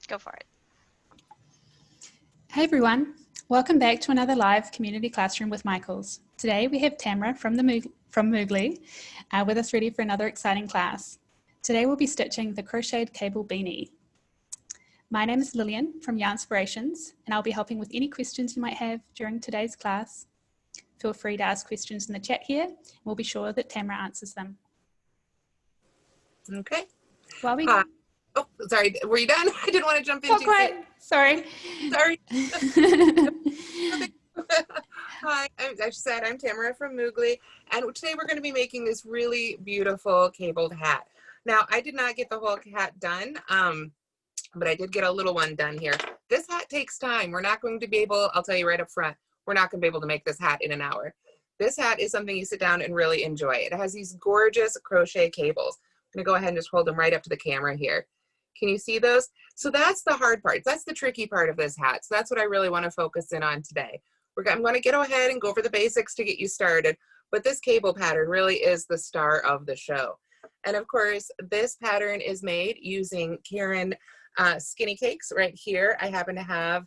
Go for it. Hey everyone, welcome back to another live community classroom with Michaels. Today we have Tamara from Moogly with us ready for another exciting class. Today we'll be stitching the crocheted cable beanie. My name is Lillian from Yarnspirations, and I'll be helping with any questions you might have during today's class. Feel free to ask questions in the chat here, and we'll be sure that Tamara answers them. Okay. While we... Oh, sorry. Were you done? I didn't want to jump in. Not quite. Sorry. Sorry. Hi, I said I'm Tamara from Moogly, and today we're going to be making this really beautiful cabled hat. Now, I did not get the whole hat done, but I did get a little one done here. This hat takes time. We're not going to be able, I'll tell you right up front, we're not going to be able to make this hat in an hour. This hat is something you sit down and really enjoy. It has these gorgeous crochet cables. I'm going to go ahead and just hold them right up to the camera here. Can you see those? So that's the hard part. That's the tricky part of this hat. So that's what I really want to focus in on today. I'm going to go ahead and go over the basics to get you started, but this cable pattern really is the star of the show. And of course, this pattern is made using Caron skinny cakes right here. I happen to have,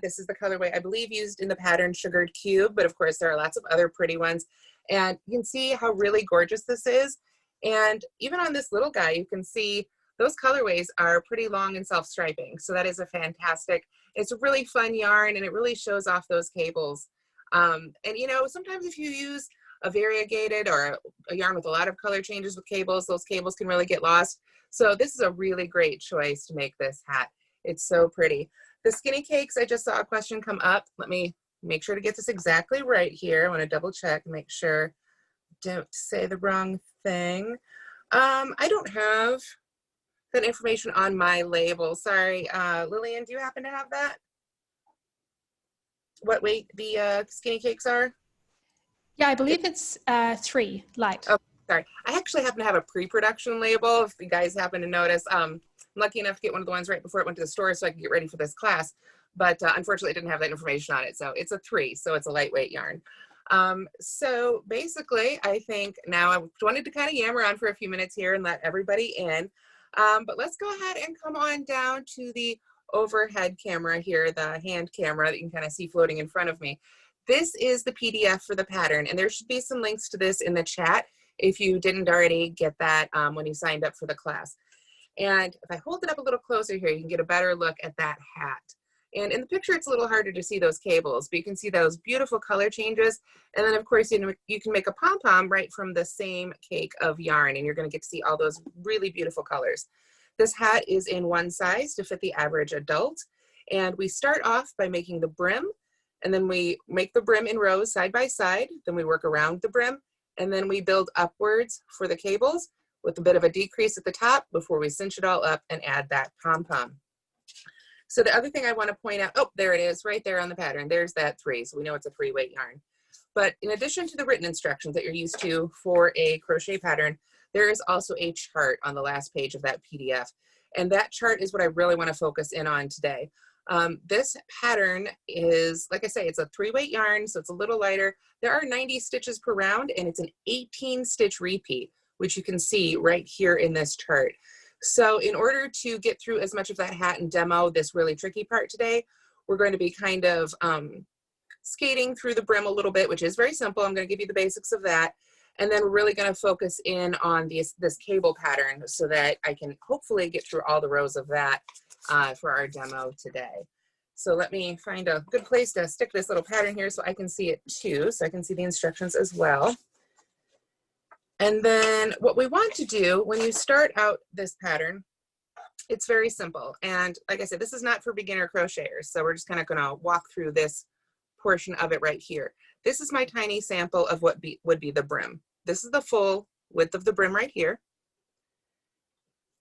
this is the colorway I believe used in the pattern Sugared Cube, but of course there are lots of other pretty ones. And you can see how really gorgeous this is. And even on this little guy, you can see those colorways are pretty long and self-striping. So that is a fantastic, it's a really fun yarn, and it really shows off those cables. And you know, sometimes if you use a variegated or a yarn with a lot of color changes with cables, those cables can really get lost. So this is a really great choice to make this hat. It's so pretty. The skinny cakes, I just saw a question come up. Let me make sure to get this exactly right here. I want to double check and make sure I don't say the wrong thing. I don't have that information on my label. Sorry, Lillian, do you happen to have that? What weight the skinny cakes are? Yeah, I believe it's 3 light. Oh, sorry. I actually happen to have a pre-production label, if you guys happen to notice. I'm lucky enough to get one of the ones right before it went to the store so I could get ready for this class. But unfortunately, it didn't have that information on it. So it's a 3, so it's a lightweight yarn. So basically, I think now I wanted to kind of yammer on for a few minutes here and let everybody in. But let's go ahead and come on down to the overhead camera here, the hand camera that you can kind of see floating in front of me. This is the PDF for the pattern, and there should be some links to this in the chat if you didn't already get that when you signed up for the class. And if I hold it up a little closer here, you can get a better look at that hat. And in the picture, it's a little harder to see those cables, but you can see those beautiful color changes. And then of course, you can make a pom-pom right from the same cake of yarn, and you're gonna get to see all those really beautiful colors. This hat is in one size to fit the average adult. And we start off by making the brim, and then we make the brim in rows side by side. Then we work around the brim, and then we build upwards for the cables with a bit of a decrease at the top before we cinch it all up and add that pom-pom. So the other thing I want to point out, oh, there it is right there on the pattern. There's that 3, so we know it's a 3-weight yarn. But in addition to the written instructions that you're used to for a crochet pattern, there is also a chart on the last page of that PDF. And that chart is what I really want to focus in on today. This pattern is, like I say, it's a 3-weight yarn, so it's a little lighter. There are 90 stitches per round, and it's an 18-stitch repeat, which you can see right here in this chart. So in order to get through as much of that hat and demo this really tricky part today, we're going to be kind of skating through the brim a little bit, which is very simple. I'm going to give you the basics of that. And then we're really going to focus in on this cable pattern so that I can hopefully get through all the rows of that for our demo today. So let me find a good place to stick this little pattern here so I can see it too, so I can see the instructions as well. And then what we want to do when you start out this pattern, it's very simple. And like I said, this is not for beginner crocheters. So we're just kind of going to walk through this portion of it right here. This is my tiny sample of what would be the brim. This is the full width of the brim right here.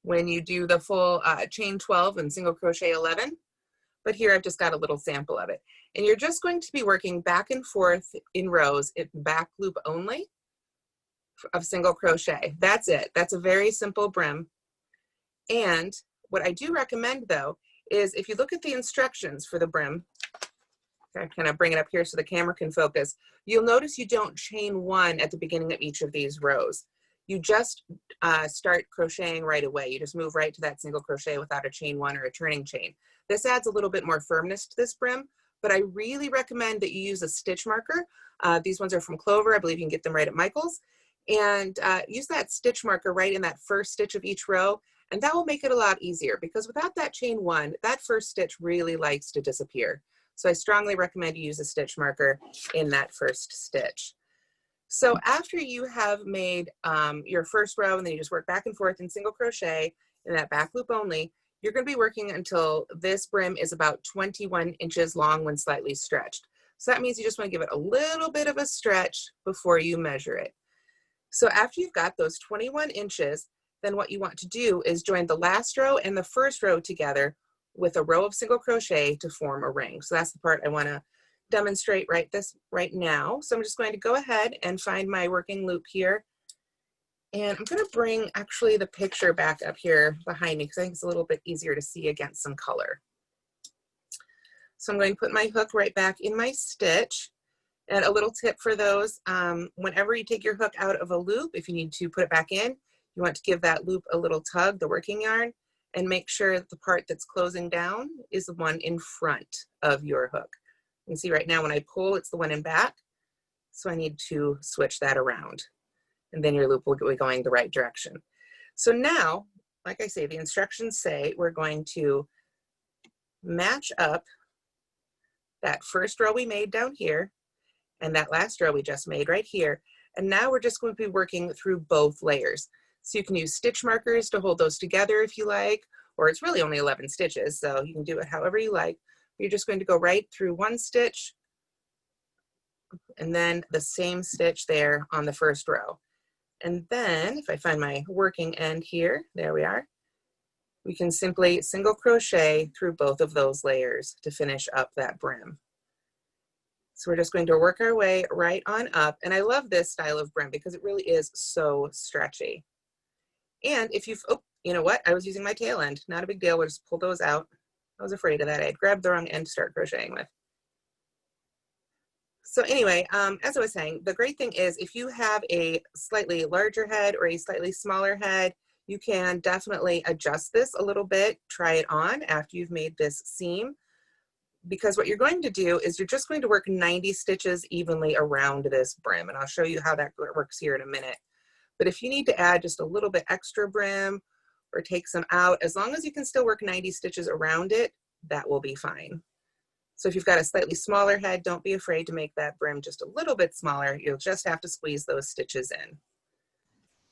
When you do the full chain 12 and single crochet 11, but here I've just got a little sample of it. And you're just going to be working back and forth in rows, back loop only of single crochet. That's it. That's a very simple brim. And what I do recommend though, is if you look at the instructions for the brim, I kind of bring it up here so the camera can focus, you'll notice you don't chain 1 at the beginning of each of these rows. you just start crocheting right away. You just move right to that single crochet without a chain one or a turning chain. This adds a little bit more firmness to this brim, but I really recommend that you use a stitch marker. These ones are from Clover. I believe you can get them right at Michael's. And use that stitch marker right in that first stitch of each row, and that will make it a lot easier, because without that chain one, that first stitch really likes to disappear. So I strongly recommend you use a stitch marker in that first stitch. So after you have made your first row, and then you just work back and forth in single crochet in that back loop only, you're going to be working until this brim is about 21 inches long when slightly stretched. So that means you just want to give it a little bit of a stretch before you measure it. So after you've got those 21 inches, then what you want to do is join the last row and the first row together with a row of single crochet to form a ring. So that's the part I want to demonstrate right now. So I'm just going to go ahead and find my working loop here. And I'm going to bring actually the picture back up here behind me, because I think it's a little bit easier to see against some color. So I'm going to put my hook right back in my stitch. And a little tip for those, whenever you take your hook out of a loop, if you need to put it back in, you want to give that loop a little tug, the working yarn, and make sure that the part that's closing down is the one in front of your hook. You can see right now when I pull, it's the one in back. So I need to switch that around, and then your loop will be going the right direction. So now, like I say, the instructions say we're going to match up that first row we made down here and that last row we just made right here. And now we're just going to be working through both layers. So you can use stitch markers to hold those together if you like, or it's really only 11 stitches, so you can do it however you like. You're just going to go right through one stitch and then the same stitch there on the first row. And then if I find my working end here, there we are, we can simply single crochet through both of those layers to finish up that brim. So we're just going to work our way right on up. And I love this style of brim because it really is so stretchy. And if you've, oh, you know what? I was using my tail end. Not a big deal. We'll just pull those out. I was afraid of that. I'd grabbed the wrong end to start crocheting with. So anyway, as I was saying, the great thing is if you have a slightly larger head or a slightly smaller head, you can definitely adjust this a little bit. Try it on after you've made this seam. Because what you're going to do is you're just going to work 90 stitches evenly around this brim. And I'll show you how that works here in a minute. But if you need to add just a little bit extra brim or take some out, as long as you can still work 90 stitches around it, that will be fine. So if you've got a slightly smaller head, don't be afraid to make that brim just a little bit smaller. You'll just have to squeeze those stitches in.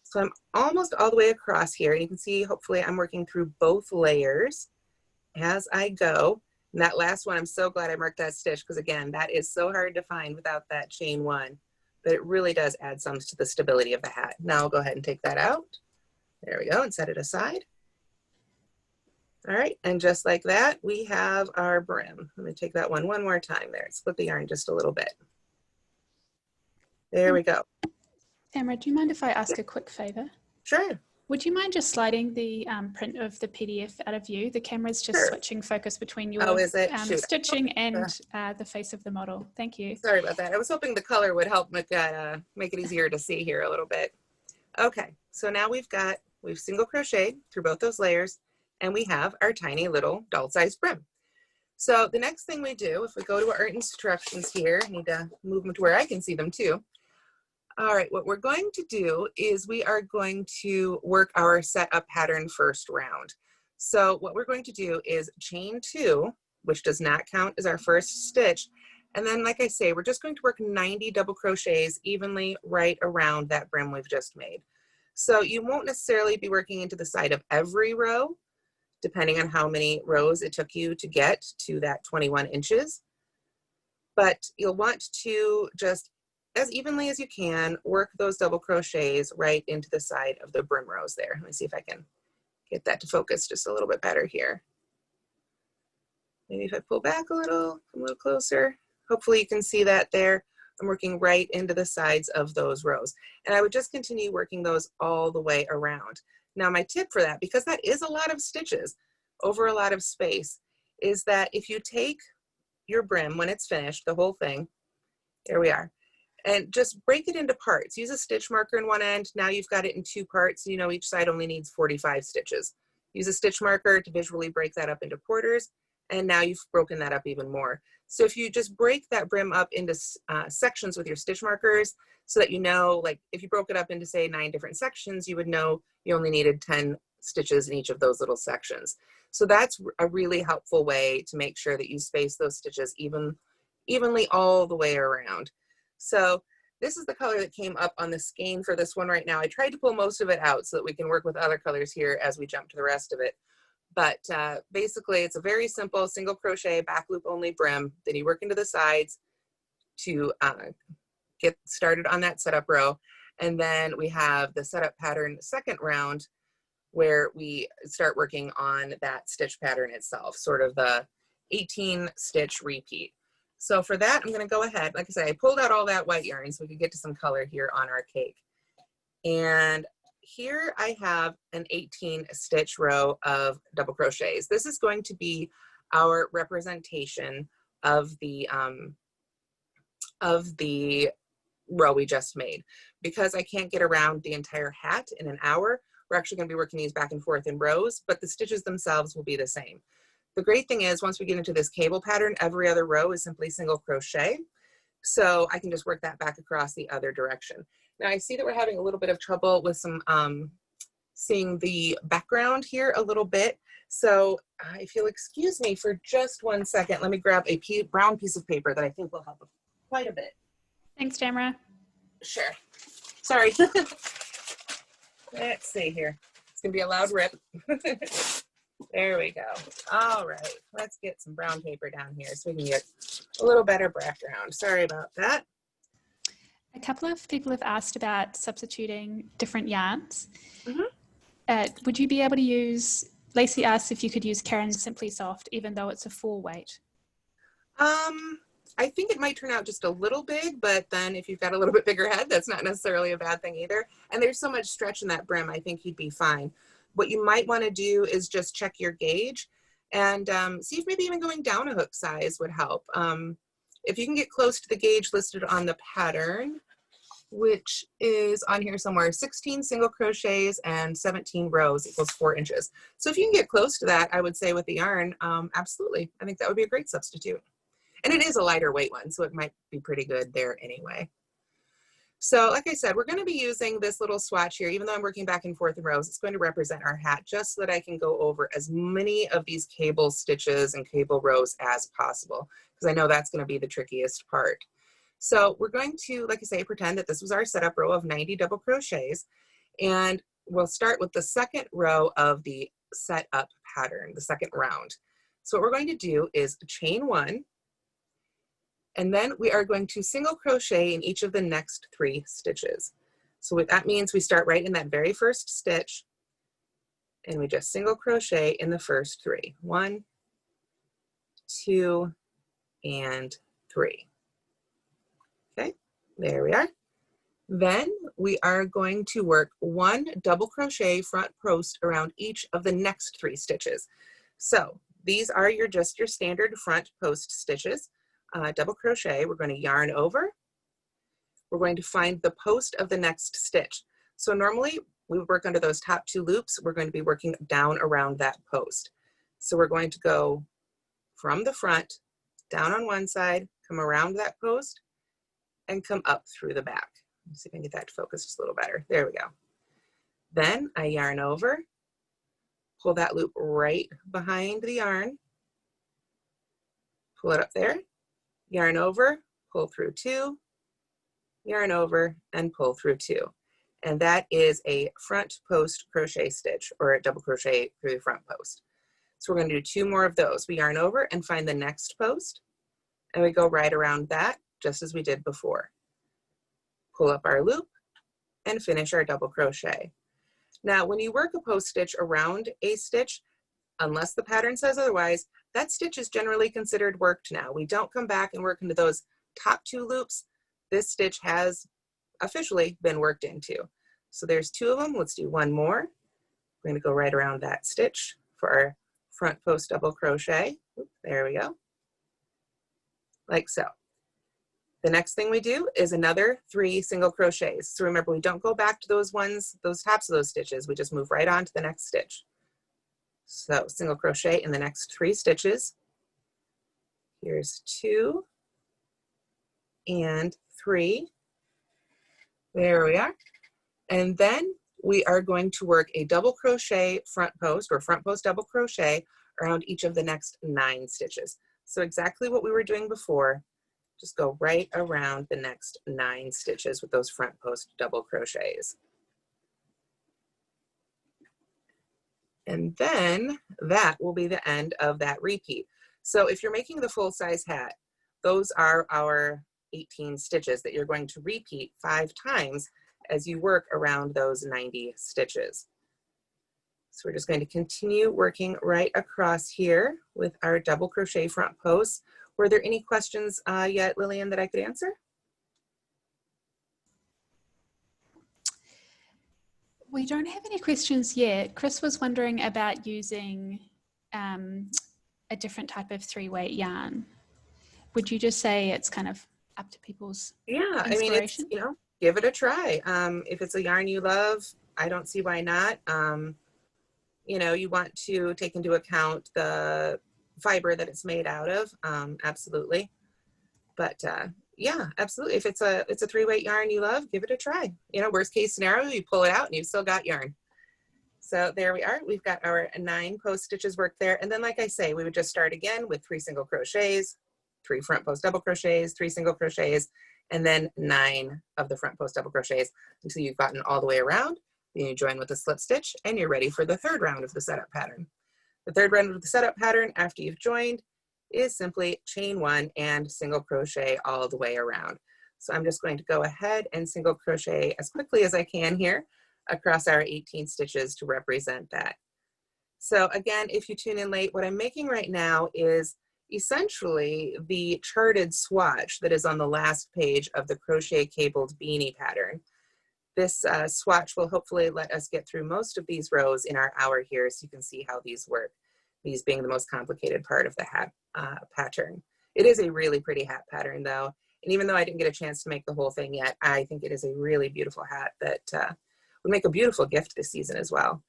So I'm almost all the way across here. And you can see, hopefully I'm working through both layers as I go. And that last one, I'm so glad I marked that stitch, because again, that is so hard to find without that chain one, but it really does add some to the stability of the hat. Now I'll go ahead and take that out. There we go, and set it aside. All right, and just like that, we have our brim. Let me take that one more time there. Split the yarn just a little bit. There we go. Tamara, do you mind if I ask a quick favor? Sure. Would you mind just sliding the print of the PDF out of view? The camera's just switching focus between your stitching and the face of the model. Thank you. Sorry about that. I was hoping the color would help make that, make it easier to see here a little bit. Okay, so now we've single crocheted through both those layers, and we have our tiny little doll-sized brim. So the next thing we do, if we go to our instructions here, I need to move them to where I can see them too. All right, what we're going to do is we are going to work our setup pattern first round. So what we're going to do is chain 2, which does not count as our first stitch. And then, like I say, we're just going to work 90 double crochets evenly right around that brim we've just made. So you won't necessarily be working into the side of every row, depending on how many rows it took you to get to that 21 inches. But you'll want to just, as evenly as you can, work those double crochets right into the side of the brim rows there. Let me see if I can get that to focus just a little bit better here. Maybe if I pull back a little closer, hopefully you can see that there. I'm working right into the sides of those rows. And I would just continue working those all the way around. Now my tip for that, because that is a lot of stitches over a lot of space, is that if you take your brim when it's finished, the whole thing, there we are, And just break it into parts. Use a stitch marker in one end. Now you've got it in 2 parts. You know, each side only needs 45 stitches. Use a stitch marker to visually break that up into quarters. And now you've broken that up even more. So if you just break that brim up into sections with your stitch markers, so that you know, like if you broke it up into say 9 different sections, you would know you only needed 10 stitches in each of those little sections. So that's a really helpful way to make sure that you space those stitches evenly all the way around. So this is the color that came up on the skein for this one right now. I tried to pull most of it out so that we can work with other colors here as we jump to the rest of it. But basically it's a very simple single crochet back loop only brim. Then you work into the sides to get started on that setup row. And then we have the setup pattern second round where we start working on that stitch pattern itself, sort of the 18 stitch repeat. So for that, I'm going to go ahead, like I said, I pulled out all that white yarn so we could get to some color here on our cake. And here I have an 18 stitch row of double crochets. This is going to be our representation of the row we just made. Because I can't get around the entire hat in an hour, we're actually going to be working these back and forth in rows, but the stitches themselves will be the same. The great thing is once we get into this cable pattern, every other row is simply single crochet. So I can just work that back across the other direction. Now I see that we're having a little bit of trouble with some seeing the background here a little bit. So if you'll excuse me for just 1 second, let me grab a brown piece of paper that I think will help quite a bit. Thanks, Tamara. Sure. Sorry. Let's see here. It's gonna be a loud rip. There we go. All right, let's get some brown paper down here so we can get a little better background. Sorry about that. A couple of people have asked about substituting different yarns. Would you be able to use, Lacey asked if you could use Caron's Simply Soft even though it's a full weight. I think it might turn out just a little big, but then if you've got a little bit bigger head, that's not necessarily a bad thing either. And there's so much stretch in that brim, I think he'd be fine. What you might want to do is just check your gauge and see if maybe even going down a hook size would help. If you can get close to the gauge listed on the pattern, which is on here somewhere, 16 single crochets and 17 rows equals 4 inches. So if you can get close to that, I would say with the yarn, absolutely. I think that would be a great substitute. And it is a lighter weight one, so it might be pretty good there anyway. So like I said, we're going to be using this little swatch here. Even though I'm working back and forth in rows, it's going to represent our hat just so that I can go over as many of these cable stitches and cable rows as possible, because I know that's going to be the trickiest part. So we're going to, like I say, pretend that this was our setup row of 90 double crochets, and we'll start with the second row of the setup pattern, the second round. So what we're going to do is chain 1, and then we are going to single crochet in each of the next 3 stitches. So what that means, we start right in that very first stitch, and we just single crochet in the first 3. 1, 2, and 3. Okay, there we are. Then we are going to work 1 double crochet front post around each of the next 3 stitches. So these are just your standard front post stitches. Double crochet, we're going to yarn over. We're going to find the post of the next stitch. So normally we work under those top 2 loops. We're going to be working down around that post. So we're going to go from the front, down on one side, come around that post, and come up through the back. Let's see if I can get that to focus just a little better. There we go. Then I yarn over, pull that loop right behind the yarn, pull it up there, yarn over, pull through 2, yarn over, and pull through 2. And that is a front post crochet stitch, or a double crochet through the front post. So we're going to do 2 more of those. We yarn over and find the next post, and we go right around that, just as we did before. Pull up our loop and finish our double crochet. Now, when you work a post stitch around a stitch, unless the pattern says otherwise, that stitch is generally considered worked now. We don't come back and work into those top 2 loops. This stitch has officially been worked into. So there's 2 of them. Let's do 1 more. We're going to go right around that stitch for our front post double crochet. There we go. Like so. The next thing we do is another 3 single crochets. So remember, we don't go back to those ones, those tops of those stitches. We just move right on to the next stitch. So single crochet in the next 3 stitches. Here's 2 and 3. There we are. And then we are going to work a double crochet front post or front post double crochet around each of the next 9 stitches. So exactly what we were doing before, just go right around the next 9 stitches with those front post double crochets. And then that will be the end of that repeat. So if you're making the full size hat, those are our 18 stitches that you're going to repeat 5 times as you work around those 90 stitches. So we're just going to continue working right across here with our double crochet front posts. Were there any questions yet, Lillian, that I could answer? We don't have any questions yet. Chris was wondering about using a different type of 3-weight yarn. Would you just say it's kind of up to people's Yeah, I mean, it's, you know, give it a try. If it's a yarn you love, I don't see why not. You know, you want to take into account the fiber that it's made out of, absolutely. But yeah, absolutely. If it's a 3-weight yarn you love, give it a try. You know, worst case scenario, you pull it out and you've still got yarn. So there we are. We've got our 9 post stitches worked there. And then, like I say, we would just start again with 3 single crochets, 3 front post double crochets, 3 single crochets, and then 9 of the front post double crochets until you've gotten all the way around. Then you join with a slip stitch and you're ready for the 3rd round of the setup pattern. The 3rd round of the setup pattern after you've joined is simply chain 1 and single crochet all the way around. So I'm just going to go ahead and single crochet as quickly as I can here across our 18 stitches to represent that. So again, if you tune in late, what I'm making right now is essentially the charted swatch that is on the last page of the crochet cabled beanie pattern. This swatch will hopefully let us get through most of these rows in our hour here so you can see how these work, these being the most complicated part of the hat pattern. It is a really pretty hat pattern though, and even though I didn't get a chance to make the whole thing yet, I think it is a really beautiful hat that would make a beautiful gift this season as well.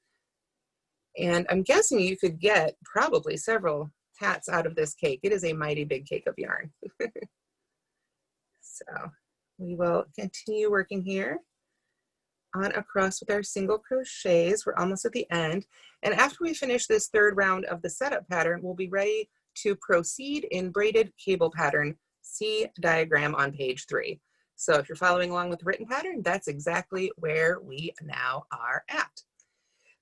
And I'm guessing you could get probably several hats out of this cake. It is a mighty big cake of yarn. So we will continue working here on across with our single crochets. We're almost at the end. And after we finish this 3rd round of the setup pattern, we'll be ready to proceed in braided cable pattern. See diagram on page 3. So if you're following along with the written pattern, that's exactly where we now are at.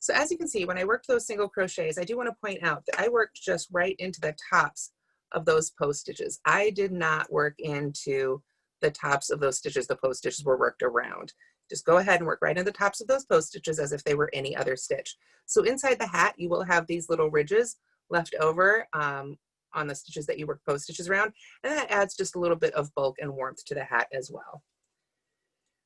So as you can see, when I worked those single crochets, I do want to point out that I worked just right into the tops of those post stitches. I did not work into the tops of those stitches. The post stitches were worked around. Just go ahead and work right into the tops of those post stitches as if they were any other stitch. So inside the hat, you will have these little ridges left over on the stitches that you work post stitches around, and that adds just a little bit of bulk and warmth to the hat as well.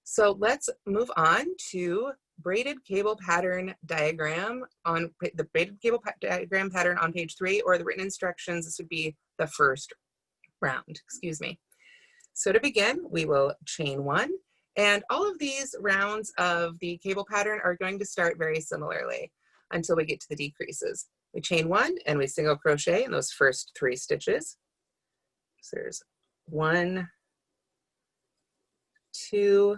So let's move on to braided cable pattern diagram on the braided cable diagram pattern on page 3, or the written instructions. This would be the 1st round, excuse me. So to begin, we will chain 1, and all of these rounds of the cable pattern are going to start very similarly until we get to the decreases. We chain 1 and we single crochet in those first 3 stitches. So there's 1, 2,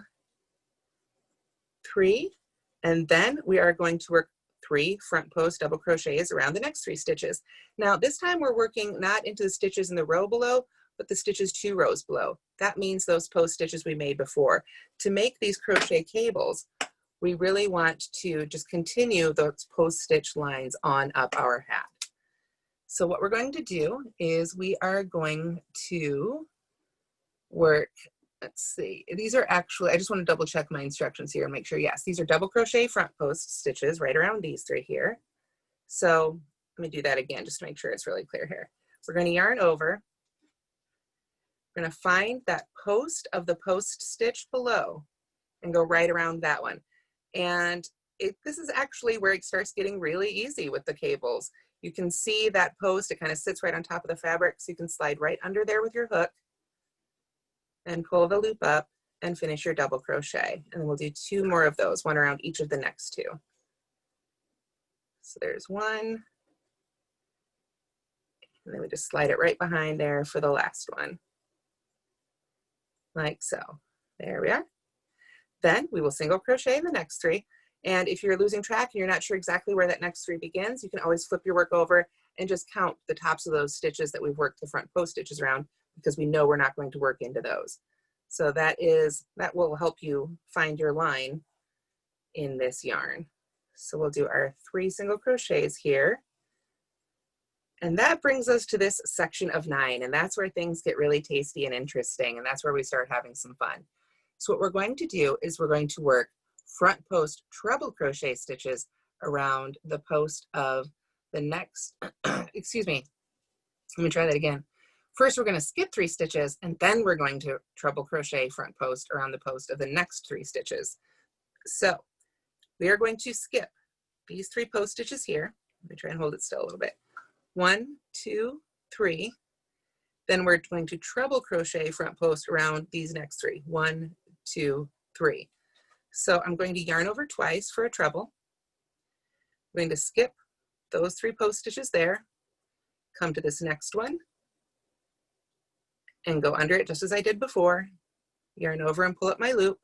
3, and then we are going to work 3 front post double crochets around the next 3 stitches. Now this time we're working not into the stitches in the row below, but the stitches 2 rows below. That means those post stitches we made before. To make these crochet cables, we really want to just continue those post stitch lines on up our hat. So what we're going to do is we are going to work, let's see, these are actually, I just want to double check my instructions here and make sure, yes, these are double crochet front post stitches right around these 3 here. So let me do that again just to make sure it's really clear here. We're going to yarn over. We're going to find that post of the post stitch below and go right around that one. And this is actually where it starts getting really easy with the cables. You can see that post, it kind of sits right on top of the fabric, so you can slide right under there with your hook and pull the loop up and finish your double crochet. And then we'll do 2 more of those, one around each of the next 2. So there's 1, and then we just slide it right behind there for the last one, like so. There we are. Then we will single crochet in the next 3. And if you're losing track and you're not sure exactly where that next 3 begins, you can always flip your work over and just count the tops of those stitches that we've worked the front post stitches around, because we know we're not going to work into those. So that will help you find your line in this yarn. So we'll do our 3 single crochets here. And that brings us to this section of 9, and that's where things get really tasty and interesting, and that's where we start having some fun. So what we're going to do is we're going to work front post treble crochet stitches around the post of the next, excuse me, let me try that again. First, we're going to skip 3 stitches, and then we're going to treble crochet front post around the post of the next 3 stitches. So we are going to skip these 3 post stitches here. Let me try and hold it still a little bit. 1, 2, 3. Then we're going to treble crochet front post around these next 3. 1, 2, 3. So I'm going to yarn over twice for a treble. I'm going to skip those 3 post stitches there, come to this next one, and go under it just as I did before, yarn over and pull up my loop,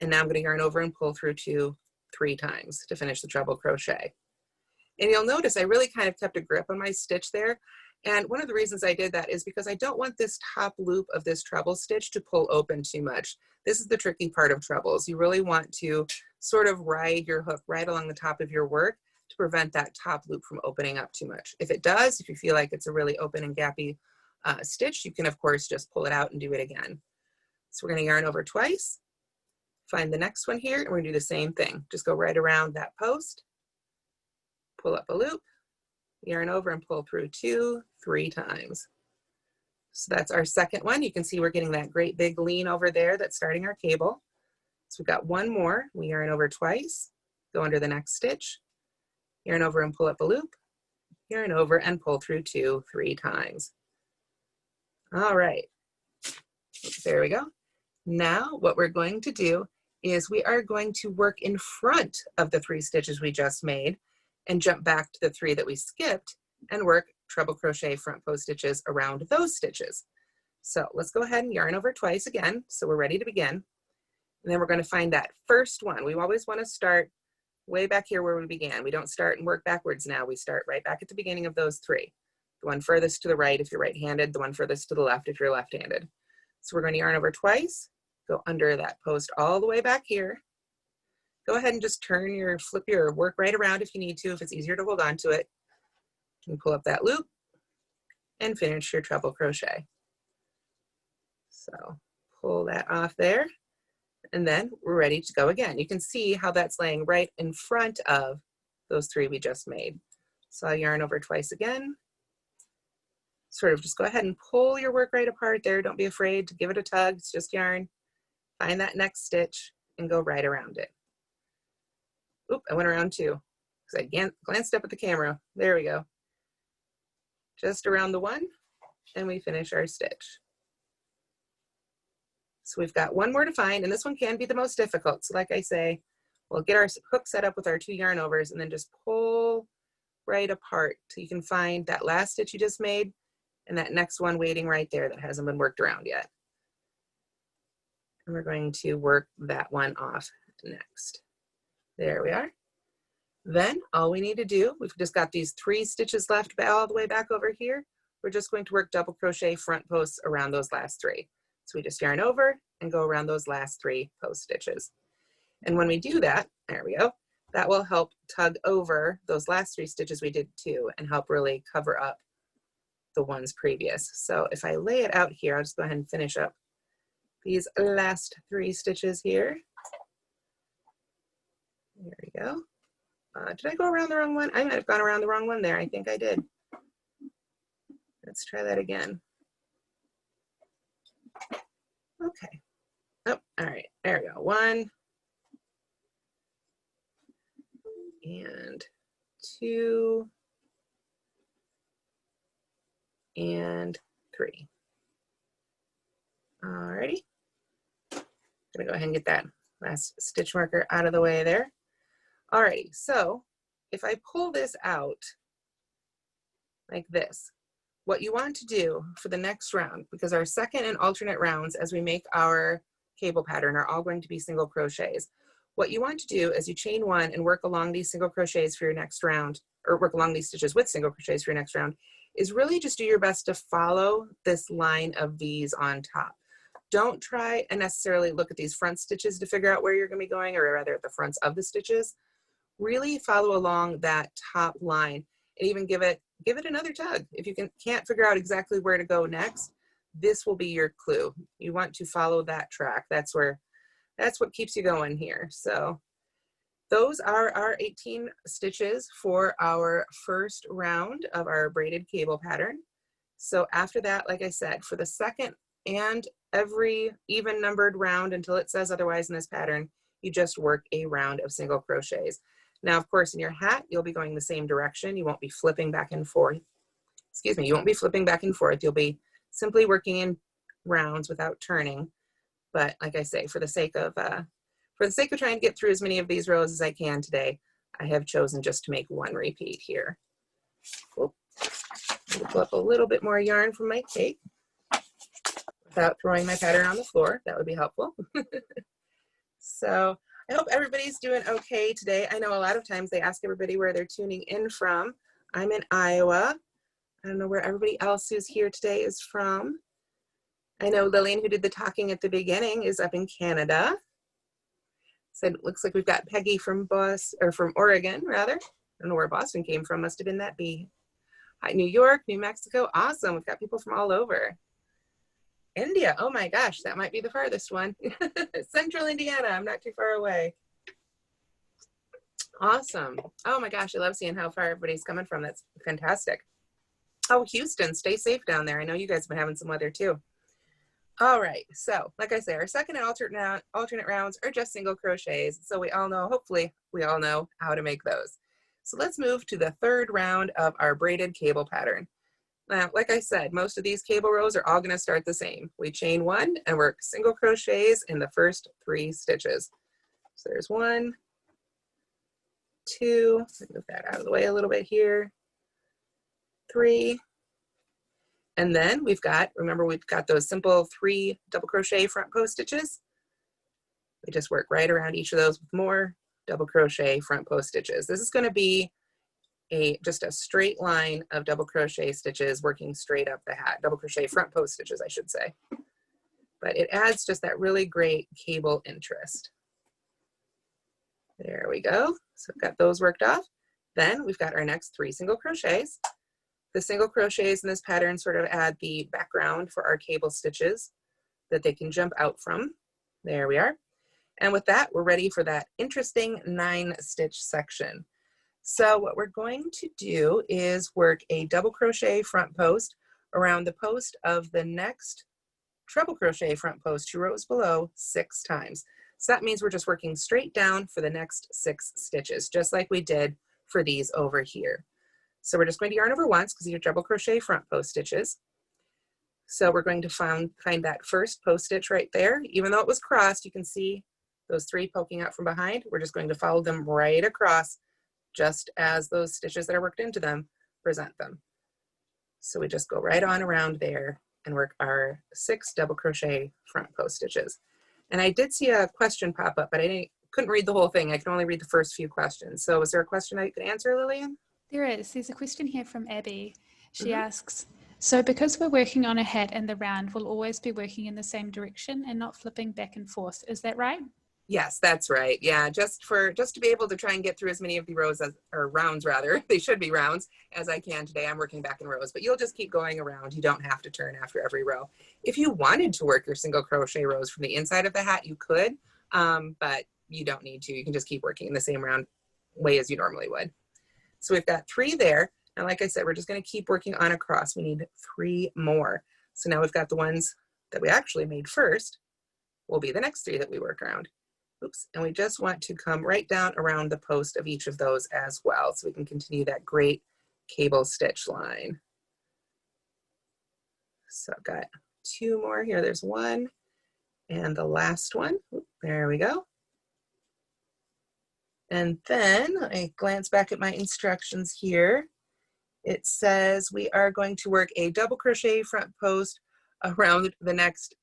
and now I'm going to yarn over and pull through 2 3 times to finish the treble crochet. And you'll notice I really kind of kept a grip on my stitch there, and one of the reasons I did that is because I don't want this top loop of this treble stitch to pull open too much. This is the tricky part of trebles. You really want to sort of ride your hook right along the top of your work to prevent that top loop from opening up too much. If it does, if you feel like it's a really open and gappy stitch, you can of course just pull it out and do it again. So we're going to yarn over twice, find the next one here, and we're going to do the same thing. Just go right around that post, pull up a loop, yarn over and pull through 2 3 times. So that's our second one. You can see we're getting that great big lean over there that's starting our cable. So we've got 1 more. We yarn over twice, go under the next stitch, yarn over and pull up a loop, yarn over and pull through 2 3 times. All right, there we go. Now what we're going to do is we are going to work in front of the 3 stitches we just made and jump back to the 3 that we skipped and work treble crochet front post stitches around those stitches. So let's go ahead and yarn over twice again. So we're ready to begin. And then we're going to find that first one. We always want to start way back here where we began. We don't start and work backwards now. We start right back at the beginning of those 3. The one furthest to the right if you're right-handed, the one furthest to the left if you're left-handed. So we're going to yarn over twice, go under that post all the way back here. Go ahead and just flip your work right around if you need to, if it's easier to hold on to it. And pull up that loop and finish your treble crochet. So pull that off there, and then we're ready to go again. You can see how that's laying right in front of those 3 we just made. So I'll yarn over twice again. Sort of just go ahead and pull your work right apart there. Don't be afraid to give it a tug. It's just yarn. Find that next stitch and go right around it. Oop, I went around 2 because I glanced up at the camera. There we go. Just around the 1, and we finish our stitch. So we've got 1 more to find, and this one can be the most difficult. So like I say, we'll get our hook set up with our 2 yarn overs and then just pull right apart so you can find that last stitch you just made and that next one waiting right there that hasn't been worked around yet. And we're going to work that one off next. There we are. Then all we need to do, we've just got these 3 stitches left all the way back over here. We're just going to work double crochet front posts around those last 3. So we just yarn over and go around those last 3 post stitches. And when we do that, there we go, that will help tug over those last 3 stitches we did too and help really cover up the ones previous. So if I lay it out here, I'll just go ahead and finish up these last 3 stitches here. There we go. Did I go around the wrong one? I might have gone around the wrong one there. I think I did. Let's try that again. Okay. Oh, all right. There we go. 1 and 2 and 3. Alrighty. Gonna go ahead and get that last stitch marker out of the way there. Alrighty, so if I pull this out like this, what you want to do for the next round, because our second and alternate rounds as we make our cable pattern are all going to be single crochets. What you want to do is you chain one and work along these single crochets for your next round, or work along these stitches with single crochets for your next round, is really just do your best to follow this line of V's on top. Don't try and necessarily look at these front stitches to figure out where you're going to be going, or rather at the fronts of the stitches. Really follow along that top line and even give it another tug. If you can't figure out exactly where to go next, this will be your clue. You want to follow that track. That's what keeps you going here. So those are our 18 stitches for our first round of our braided cable pattern. So after that, like I said, for the second and every even numbered round until it says otherwise in this pattern, you just work a round of single crochets. Now, of course, in your hat, you'll be going the same direction. You won't be flipping back and forth. Excuse me, you won't be flipping back and forth. You'll be simply working in rounds without turning. But like I say, for the sake of trying to get through as many of these rows as I can today, I have chosen just to make one repeat here. Pull up a little bit more yarn from my cake without throwing my pattern on the floor. That would be helpful. So I hope everybody's doing okay today. I know a lot of times they ask everybody where they're tuning in from. I'm in Iowa. I don't know where everybody else who's here today is from. I know Lillian, who did the talking at the beginning, is up in Canada. Said it looks like we've got Peggy from Oregon, rather. I don't know where Boston came from. Must have been that B. Hi, New York, New Mexico. Awesome. We've got people from all over. India. Oh my gosh, that might be the farthest one. Central Indiana. I'm not too far away. Awesome. Oh my gosh, I love seeing how far everybody's coming from. That's fantastic. Oh, Houston, stay safe down there. I know you guys have been having some weather too. All right, so like I say, our second and alternate rounds are just single crochets. So we all know, hopefully we all know how to make those. So let's move to the third round of our braided cable pattern. Now, like I said, most of these cable rows are all gonna start the same. We chain one and work single crochets in the first 3 stitches. So there's 1, 2, move that out of the way a little bit here, 3, and then remember we've got those simple 3 double crochet front post stitches. We just work right around each of those with more double crochet front post stitches. This is going to be just a straight line of double crochet stitches working straight up the hat, double crochet front post stitches, I should say. But it adds just that really great cable interest. There we go. So we've got those worked off. Then we've got our next 3 single crochets. The single crochets in this pattern sort of add the background for our cable stitches that they can jump out from. There we are. And with that, we're ready for that interesting 9-stitch section. So what we're going to do is work a double crochet front post around the post of the next treble crochet front post 2 rows below 6 times. So that means we're just working straight down for the next 6 stitches, just like we did for these over here. So we're just going to yarn over once because these are double crochet front post stitches. So we're going to find that first post stitch right there. Even though it was crossed, you can see those 3 poking out from behind. We're just going to follow them right across, just as those stitches that are worked into them present them. So we just go right on around there and work our 6 double crochet front post stitches. And I did see a question pop up, but I couldn't read the whole thing. I can only read the first few questions. So is there a question I could answer, Lillian? There is. There's a question here from Abby. She asks, so because we're working on a hat and the round will always be working in the same direction and not flipping back and forth, is that right? Yes, that's right. Yeah, just to be able to try and get through as many of the rounds rather, they should be rounds, as I can today. I'm working back in rows, but you'll just keep going around. You don't have to turn after every row. If you wanted to work your single crochet rows from the inside of the hat, you could, but you don't need to. You can just keep working in the same round way as you normally would. So we've got 3 there. And like I said, we're just going to keep working on across. We need 3 more. So now we've got the ones that we actually made first will be the next 3 that we work around. Oops. And we just want to come right down around the post of each of those as well. So we can continue that great cable stitch line. So I've got two more here. There's one and the last one. Oop, there we go. And then I glance back at my instructions here. It says we are going to work a double crochet front post around the next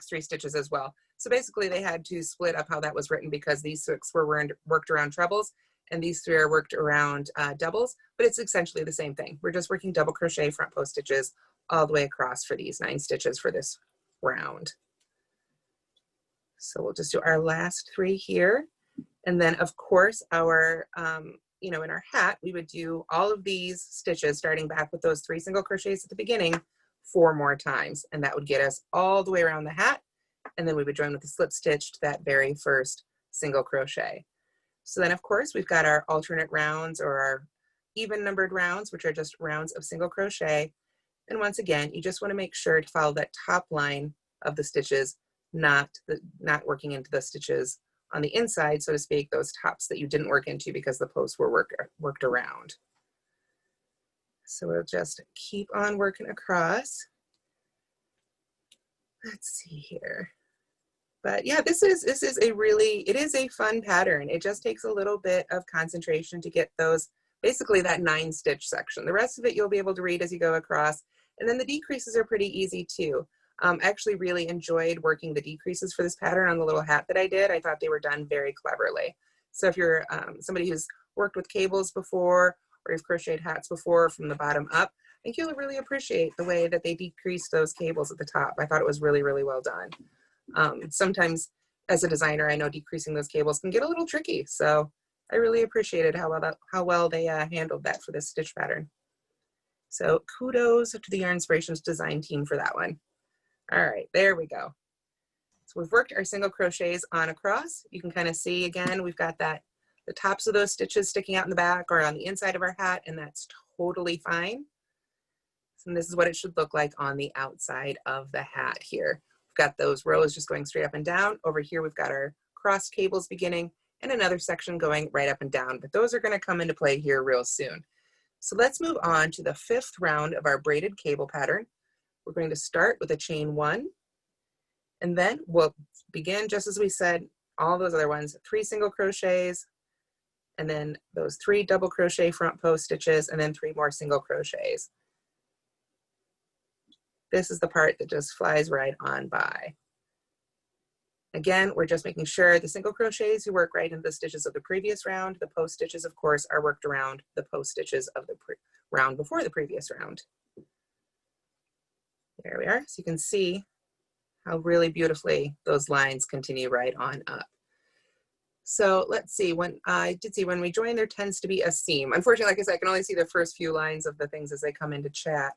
three stitches as well. So basically they had to split up how that was written because these 6 were worked around trebles and these 3 are worked around doubles, but it's essentially the same thing. We're just working double crochet front post stitches all the way across for these 9 stitches for this round. So we'll just do our last 3 here. And then of course our, you know, in our hat, we would do all of these stitches starting back with those 3 single crochets at the beginning 4 more times. And that would get us all the way around the hat. And then we would join with the slip stitch to that very first single crochet. So then of course we've got our alternate rounds or our even numbered rounds, which are just rounds of single crochet. And once again, you just want to make sure to follow that top line of the stitches, not working into the stitches on the inside, so to speak, those tops that you didn't work into because the posts were worked around. So we'll just keep on working across. Let's see here. But yeah, this is a fun pattern. It just takes a little bit of concentration to get those, basically that 9 stitch section. The rest of it you'll be able to read as you go across. And then the decreases are pretty easy too. I actually really enjoyed working the decreases for this pattern on the little hat that I did. I thought they were done very cleverly. So if you're somebody who's worked with cables before, or you've crocheted hats before from the bottom up, I think you'll really appreciate the way that they decreased those cables at the top. I thought it was really, really well done. Sometimes as a designer, I know decreasing those cables can get a little tricky. So I really appreciated how well they handled that for this stitch pattern. So kudos to the Yarn Inspirations design team for that one. All right, there we go. So we've worked our single crochets on across. You can kind of see again, we've got the tops of those stitches sticking out in the back or on the inside of our hat, and that's totally fine. And this is what it should look like on the outside of the hat here. We've got those rows just going straight up and down. Over here, we've got our cross cables beginning and another section going right up and down, but those are going to come into play here real soon. So let's move on to the 5th round of our braided cable pattern. We're going to start with a chain 1, and then we'll begin just as we said, all those other ones, 3 single crochets, and then those 3 double crochet front post stitches, and then 3 more single crochets. This is the part that just flies right on by. Again, we're just making sure the single crochets you work right into the stitches of the previous round. The post stitches, of course, are worked around the post stitches of the round before the previous round. There we are. So you can see how really beautifully those lines continue right on up. So let's see, when we join, there tends to be a seam. Unfortunately, like I said, I can only see the first few lines of the things as they come into chat.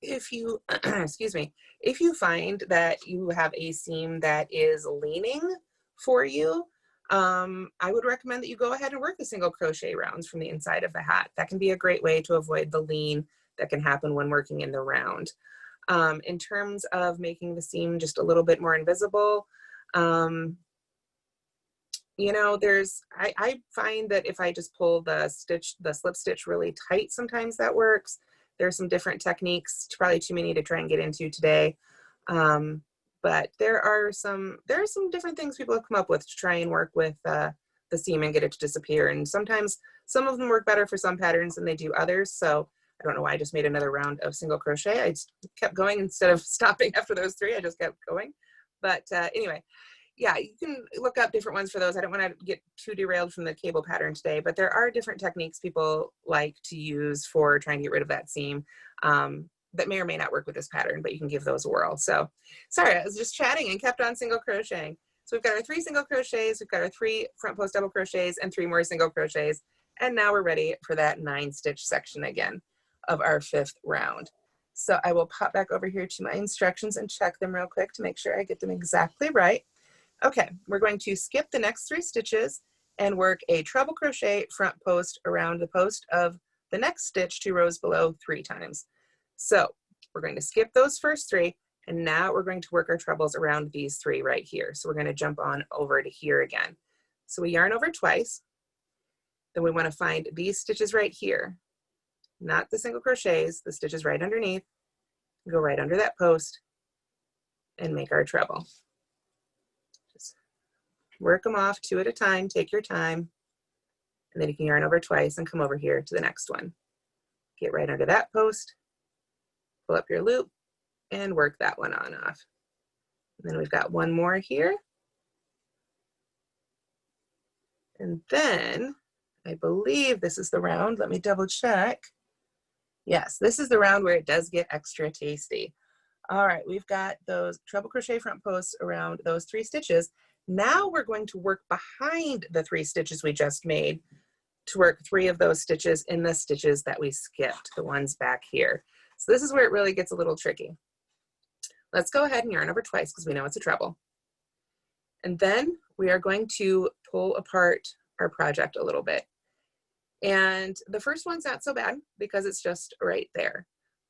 If you, excuse me, if you find that you have a seam that is leaning for you, I would recommend that you go ahead and work the single crochet rounds from the inside of the hat. That can be a great way to avoid the lean that can happen when working in the round. In terms of making the seam just a little bit more invisible, you know, I find that if I just pull the slip stitch really tight, sometimes that works. There's some different techniques, probably too many to try and get into today. But there are some different things people have come up with to try and work with the seam and get it to disappear. And sometimes some of them work better for some patterns than they do others. So I don't know why I just made another round of single crochet. I just kept going instead of stopping after those 3. I just kept going. But anyway, yeah, you can look up different ones for those. I don't want to get too derailed from the cable pattern today, but there are different techniques people like to use for trying to get rid of that seam that may or may not work with this pattern, but you can give those a whirl. So sorry, I was just chatting and kept on single crocheting. So we've got our 3 single crochets, we've got our 3 front post double crochets and 3 more single crochets. And now we're ready for that 9 stitch section again of our 5th round. So I will pop back over here to my instructions and check them real quick to make sure I get them exactly right. Okay, we're going to skip the next 3 stitches and work a treble crochet front post around the post of the next stitch 2 rows below 3 times. So we're going to skip those first 3, and now we're going to work our trebles around these 3 right here. So we're going to jump on over to here again. So we yarn over twice, then we want to find these stitches right here, not the single crochets, the stitches right underneath. go right under that post and make our treble. Just work them off 2 at a time, take your time, and then you can yarn over twice and come over here to the next one. Get right under that post, pull up your loop, and work that one on off. And then we've got one more here. And then I believe this is the round. Let me double check. Yes, this is the round where it does get extra tasty. All right, we've got those treble crochet front posts around those 3 stitches. Now we're going to work behind the 3 stitches we just made to work 3 of those stitches in the stitches that we skipped, the ones back here. So this is where it really gets a little tricky. Let's go ahead and yarn over twice because we know it's a treble. And then we are going to pull apart our project a little bit. And the first one's not so bad because it's just right there,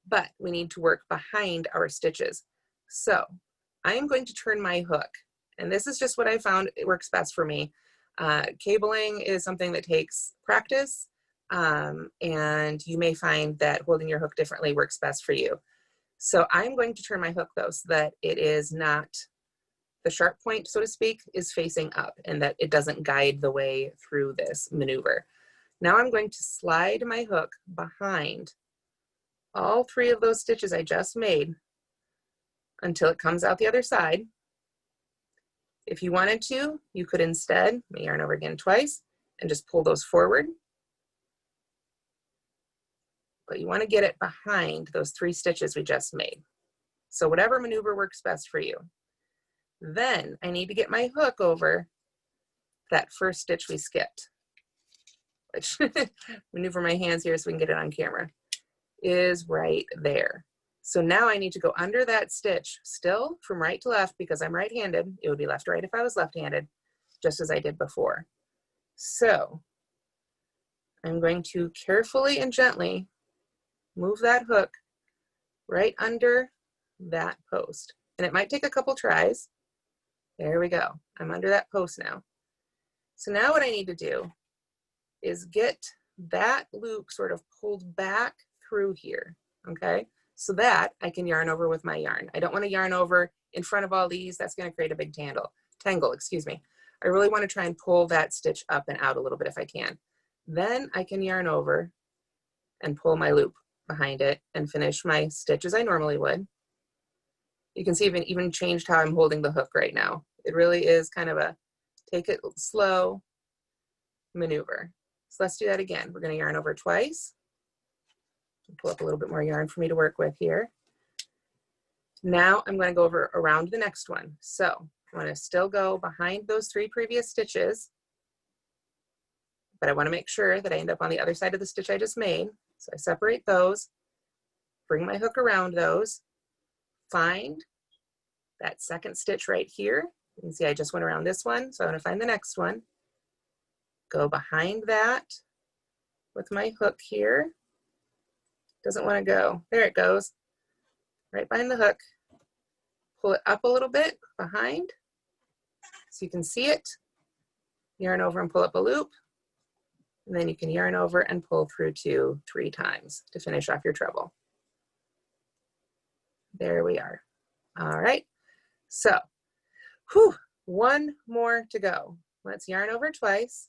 but we need to work behind our stitches. So I am going to turn my hook, and this is just what I found it works best for me. Cabling is something that takes practice, and you may find that holding your hook differently works best for you. So I'm going to turn my hook though so that it is not, the sharp point, so to speak, is facing up and that it doesn't guide the way through this maneuver. Now I'm going to slide my hook behind all 3 of those stitches I just made until it comes out the other side. If you wanted to, you could instead yarn over again twice and just pull those forward. But you want to get it behind those 3 stitches we just made. So whatever maneuver works best for you. Then I need to get my hook over that first stitch we skipped, which maneuver my hands here so we can get it on camera, is right there. So now I need to go under that stitch, still from right to left because I'm right-handed. It would be left to right if I was left-handed, just as I did before. So I'm going to carefully and gently move that hook right under that post. And it might take a couple tries. There we go. I'm under that post now. So now what I need to do is get that loop sort of pulled back through here, okay? So that I can yarn over with my yarn. I don't want to yarn over in front of all these. That's going to create a big tangle, excuse me. I really want to try and pull that stitch up and out a little bit if I can. Then I can yarn over and pull my loop behind it and finish my stitch as I normally would. You can see even changed how I'm holding the hook right now. It really is kind of a take it slow maneuver. So let's do that again. We're going to yarn over twice. Pull up a little bit more yarn for me to work with here. Now I'm going to go over around the next one. So I want to still go behind those 3 previous stitches, but I want to make sure that I end up on the other side of the stitch I just made. So I separate those, bring my hook around those, find that second stitch right here. You can see I just went around this one, so I want to find the next one. Go behind that with my hook here. Doesn't want to go. There it goes. Right behind the hook. Pull it up a little bit behind so you can see it. Yarn over and pull up a loop. And then you can yarn over and pull through 2 3 times to finish off your treble. There we are. All right. So, one more to go. Let's yarn over twice.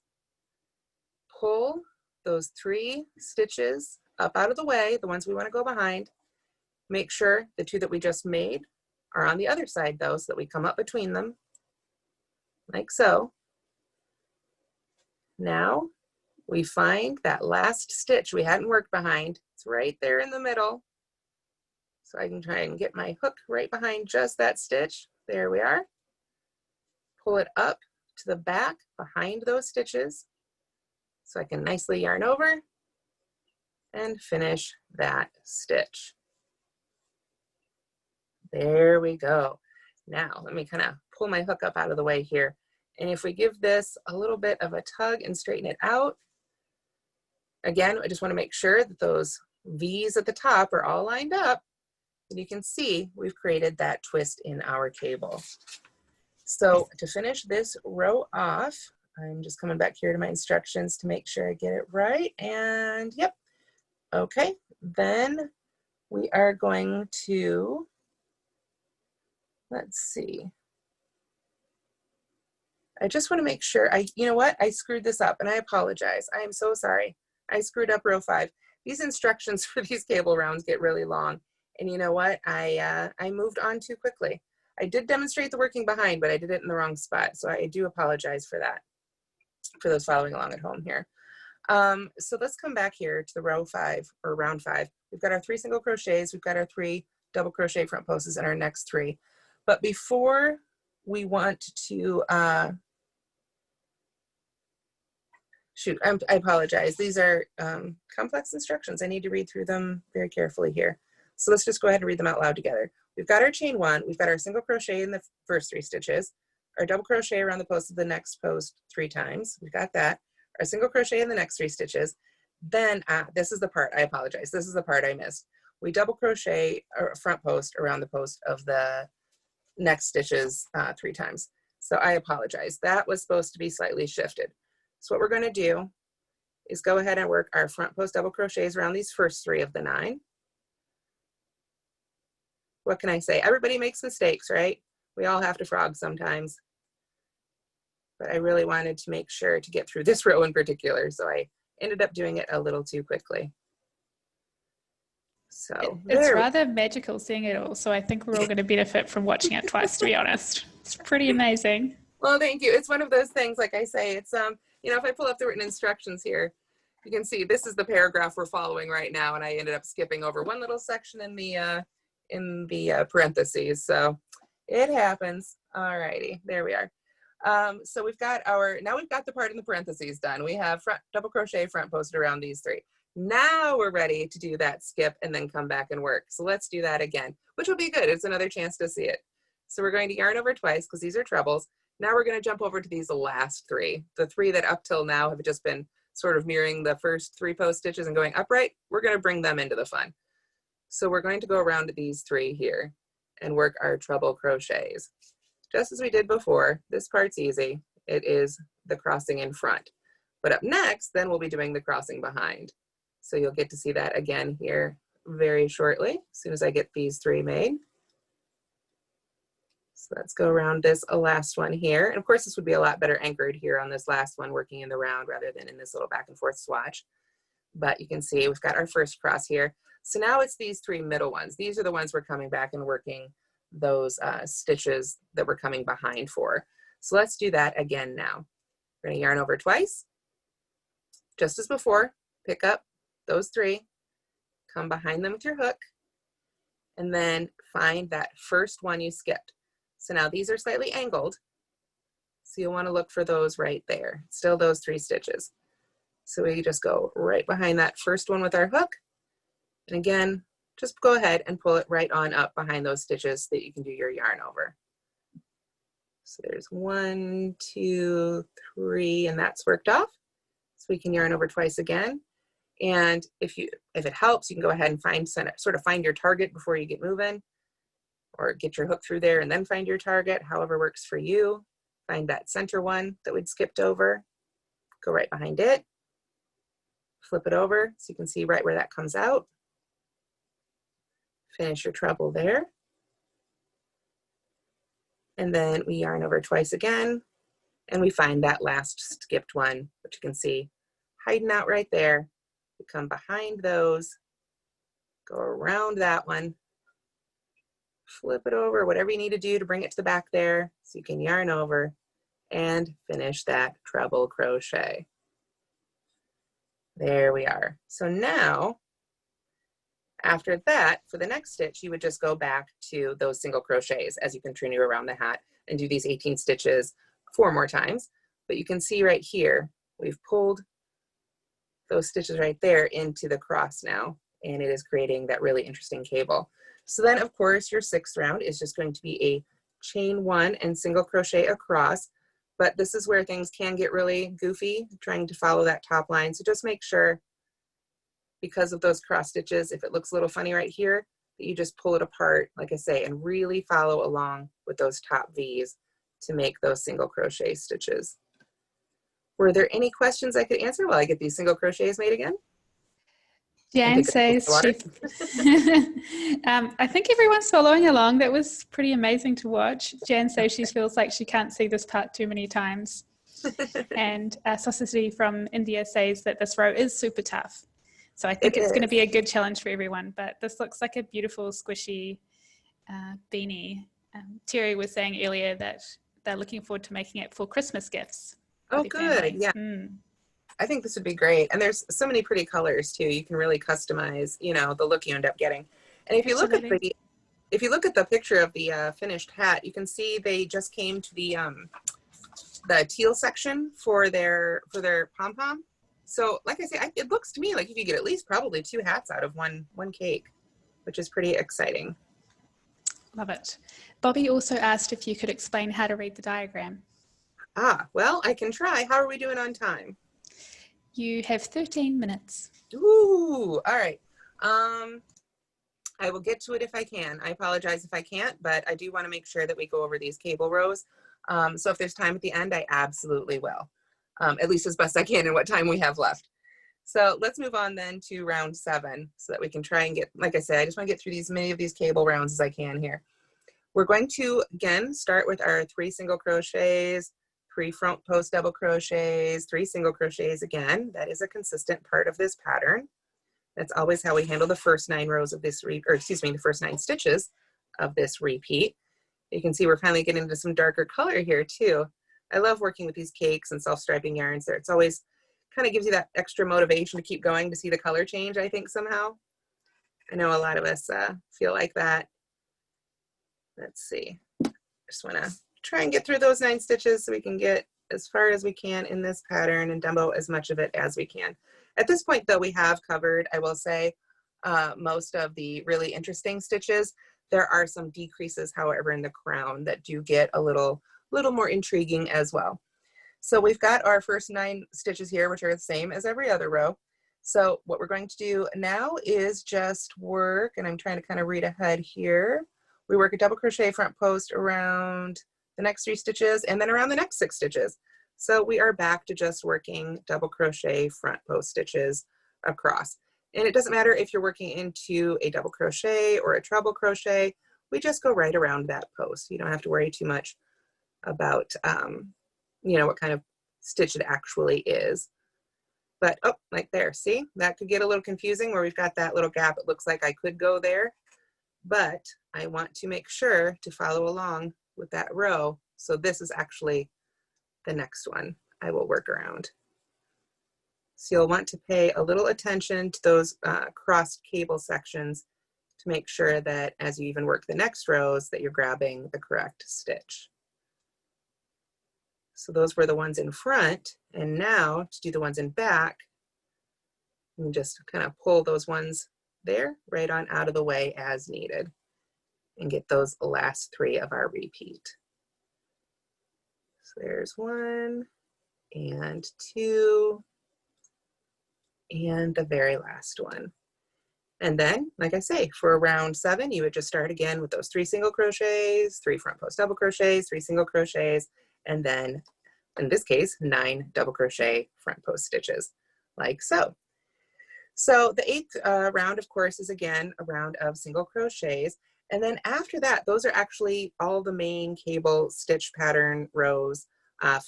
Pull those 3 stitches up out of the way, the ones we want to go behind. Make sure the 2 that we just made are on the other side though, so that we come up between them, like so. Now we find that last stitch we hadn't worked behind. It's right there in the middle. So I can try and get my hook right behind just that stitch. There we are. Pull it up to the back behind those stitches so I can nicely yarn over and finish that stitch. There we go. Now let me kind of pull my hook up out of the way here. And if we give this a little bit of a tug and straighten it out, again, I just want to make sure that those V's at the top are all lined up. And you can see we've created that twist in our cable. So to finish this row off, I'm just coming back here to my instructions to make sure I get it right. And yep, okay. Then we are going to, let's see. I just want to make sure, you know what? I screwed this up and I apologize. I am so sorry. I screwed up row 5. These instructions for these cable rounds get really long. And you know what? I moved on too quickly. I did demonstrate the working behind, but I did it in the wrong spot. So I do apologize for that, for those following along at home here. So let's come back here to the row 5 or round 5. We've got our 3 single crochets. We've got our 3 double crochet front posts in our next 3. But before we want to, I apologize. These are complex instructions. I need to read through them very carefully here. So let's just go ahead and read them out loud together. We've got our chain 1, we've got our single crochet in the first 3 stitches, our double crochet around the post of the next post 3 times. We've got that. Our single crochet in the next 3 stitches. Then this is the part, I apologize. This is the part I missed. We double crochet a front post around the post of the next stitches 3 times. So I apologize. That was supposed to be slightly shifted. So what we're going to do is go ahead and work our front post double crochets around these first 3 of the 9. What can I say? Everybody makes mistakes, right? We all have to frog sometimes. But I really wanted to make sure to get through this row in particular, so I ended up doing it a little too quickly. So it's rather magical seeing it all, so I think we're all going to benefit from watching it twice, to be honest. It's pretty amazing. Well, thank you. It's one of those things, like I say, it's you know, if I pull up the written instructions here, you can see this is the paragraph we're following right now, and I ended up skipping over one little section in the parentheses. So it happens. All righty, there we are. So we've got now we've got the part in the parentheses done. We have front double crochet front posted around these 3. Now we're ready to do that skip and then come back and work. So let's do that again, which will be good. It's another chance to see it. So we're going to yarn over twice because these are trebles. Now we're going to jump over to these last 3. The 3 that up till now have just been sort of mirroring the first 3 post stitches and going upright. We're going to bring them into the fun. So we're going to go around to these 3 here and work our treble crochets. Just as we did before, this part's easy. It is the crossing in front. But up next, then we'll be doing the crossing behind. So you'll get to see that again here very shortly, as soon as I get these 3 made. So let's go around this last one here. And of course, this would be a lot better anchored here on this last one, working in the round rather than in this little back and forth swatch. But you can see we've got our first cross here. So now it's these 3 middle ones. These are the ones we're coming back and working those stitches that we're coming behind for. So let's do that again now. We're going to yarn over twice. Just as before, pick up those 3, come behind them with your hook, and then find that first one you skipped. So now these are slightly angled, so you'll want to look for those right there. Still those 3 stitches. So we just go right behind that first one with our hook, and again, just go ahead and pull it right on up behind those stitches so that you can do your yarn over. So there's 1, 2, 3, and that's worked off. So we can yarn over twice again. And if it helps, you can go ahead and sort of find your target before you get moving, or get your hook through there and then find your target, however works for you. Find that center one that we'd skipped over, go right behind it, flip it over so you can see right where that comes out. Finish your treble there. And then we yarn over twice again, and we find that last skipped one, which you can see hiding out right there. We come behind those, go around that one, flip it over, whatever you need to do to bring it to the back there so you can yarn over and finish that treble crochet. There we are. So now, after that, for the next stitch, you would just go back to those single crochets as you continue around the hat and do these 18 stitches 4 more times. But you can see right here, we've pulled those stitches right there into the cross now, and it is creating that really interesting cable. So then, of course, your 6th round is just going to be a chain 1 and single crochet across, but this is where things can get really goofy, trying to follow that top line. So just make sure, because of those cross stitches, if it looks a little funny right here, that you just pull it apart, like I say, and really follow along with those top V's to make those single crochet stitches. Were there any questions I could answer while I get these single crochets made again? and Jan take a sip says of water. I think everyone's following along. That was pretty amazing to watch. Jan says she feels like she can't see this part too many times. And Sausage from India says that this row is super tough. So I think it's going to be a good challenge for everyone. But this looks like a beautiful squishy beanie. Terry was saying earlier that they're looking forward to making it for Christmas gifts. Oh, good. Family. Yeah. I think this would be great. And there's so many pretty colors too. You can really customize, you know, the look you end up getting. And if you look at the picture of the finished hat, you can see they just came to the teal section for their pom-pom. So like I say, it looks to me like you could get at least probably 2 hats out of one cake, which is pretty exciting. Love it. Bobby also asked if you could explain how to read the diagram. Well, I can try. How are we doing on time? You have 13 minutes. Ooh, all right. I will get to it if I can. I apologize if I can't, but I do want to make sure that we go over these cable rows. So if there's time at the end, I absolutely will, at least as best I can in what time we have left. So let's move on then to round 7 so that we can try and get, like I said, I just want to get through as many of these cable rounds as I can here. We're going to, again, start with our 3 single crochets, 3 front post double crochets, 3 single crochets again. That is a consistent part of this pattern. That's always how we handle the first 9 rows of this, the first 9 stitches of this repeat. You can see we're finally getting into some darker color here too. I love working with these cakes and self-striping yarns there. It's always kind of gives you that extra motivation to keep going to see the color change, I think, somehow. I know a lot of us feel like that. Let's see. Just want to try and get through those 9 stitches so we can get as far as we can in this pattern and demo as much of it as we can. At this point, though, we have covered, I will say, most of the really interesting stitches. There are some decreases, however, in the crown that do get a little more intriguing as well. So we've got our first 9 stitches here, which are the same as every other row. So what we're going to do now is just work, and I'm trying to kind of read ahead here. We work a double crochet front post around the next 3 stitches and then around the next 6 stitches. So we are back to just working double crochet front post stitches across. And it doesn't matter if you're working into a double crochet or a treble crochet, we just go right around that post. You don't have to worry too much about, you know, what kind of stitch it actually is. But, oh, like there, see? That could get a little confusing where we've got that little gap. It looks like I could go there, but I want to make sure to follow along with that row. So this is actually the next one I will work around. So you'll want to pay a little attention to those crossed cable sections to make sure that as you even work the next rows that you're grabbing the correct stitch. So those were the ones in front, and now to do the ones in back, you can just kind of pull those ones there right on out of the way as needed and get those last 3 of our repeat. So there's 1 and 2 and the very last one. And then, like I say, for round 7, you would just start again with those 3 single crochets, 3 front post double crochets, 3 single crochets, and then in this case, 9 double crochet front post stitches, like so. So the 8th round, of course, is again a round of single crochets. And then after that, those are actually all the main cable stitch pattern rows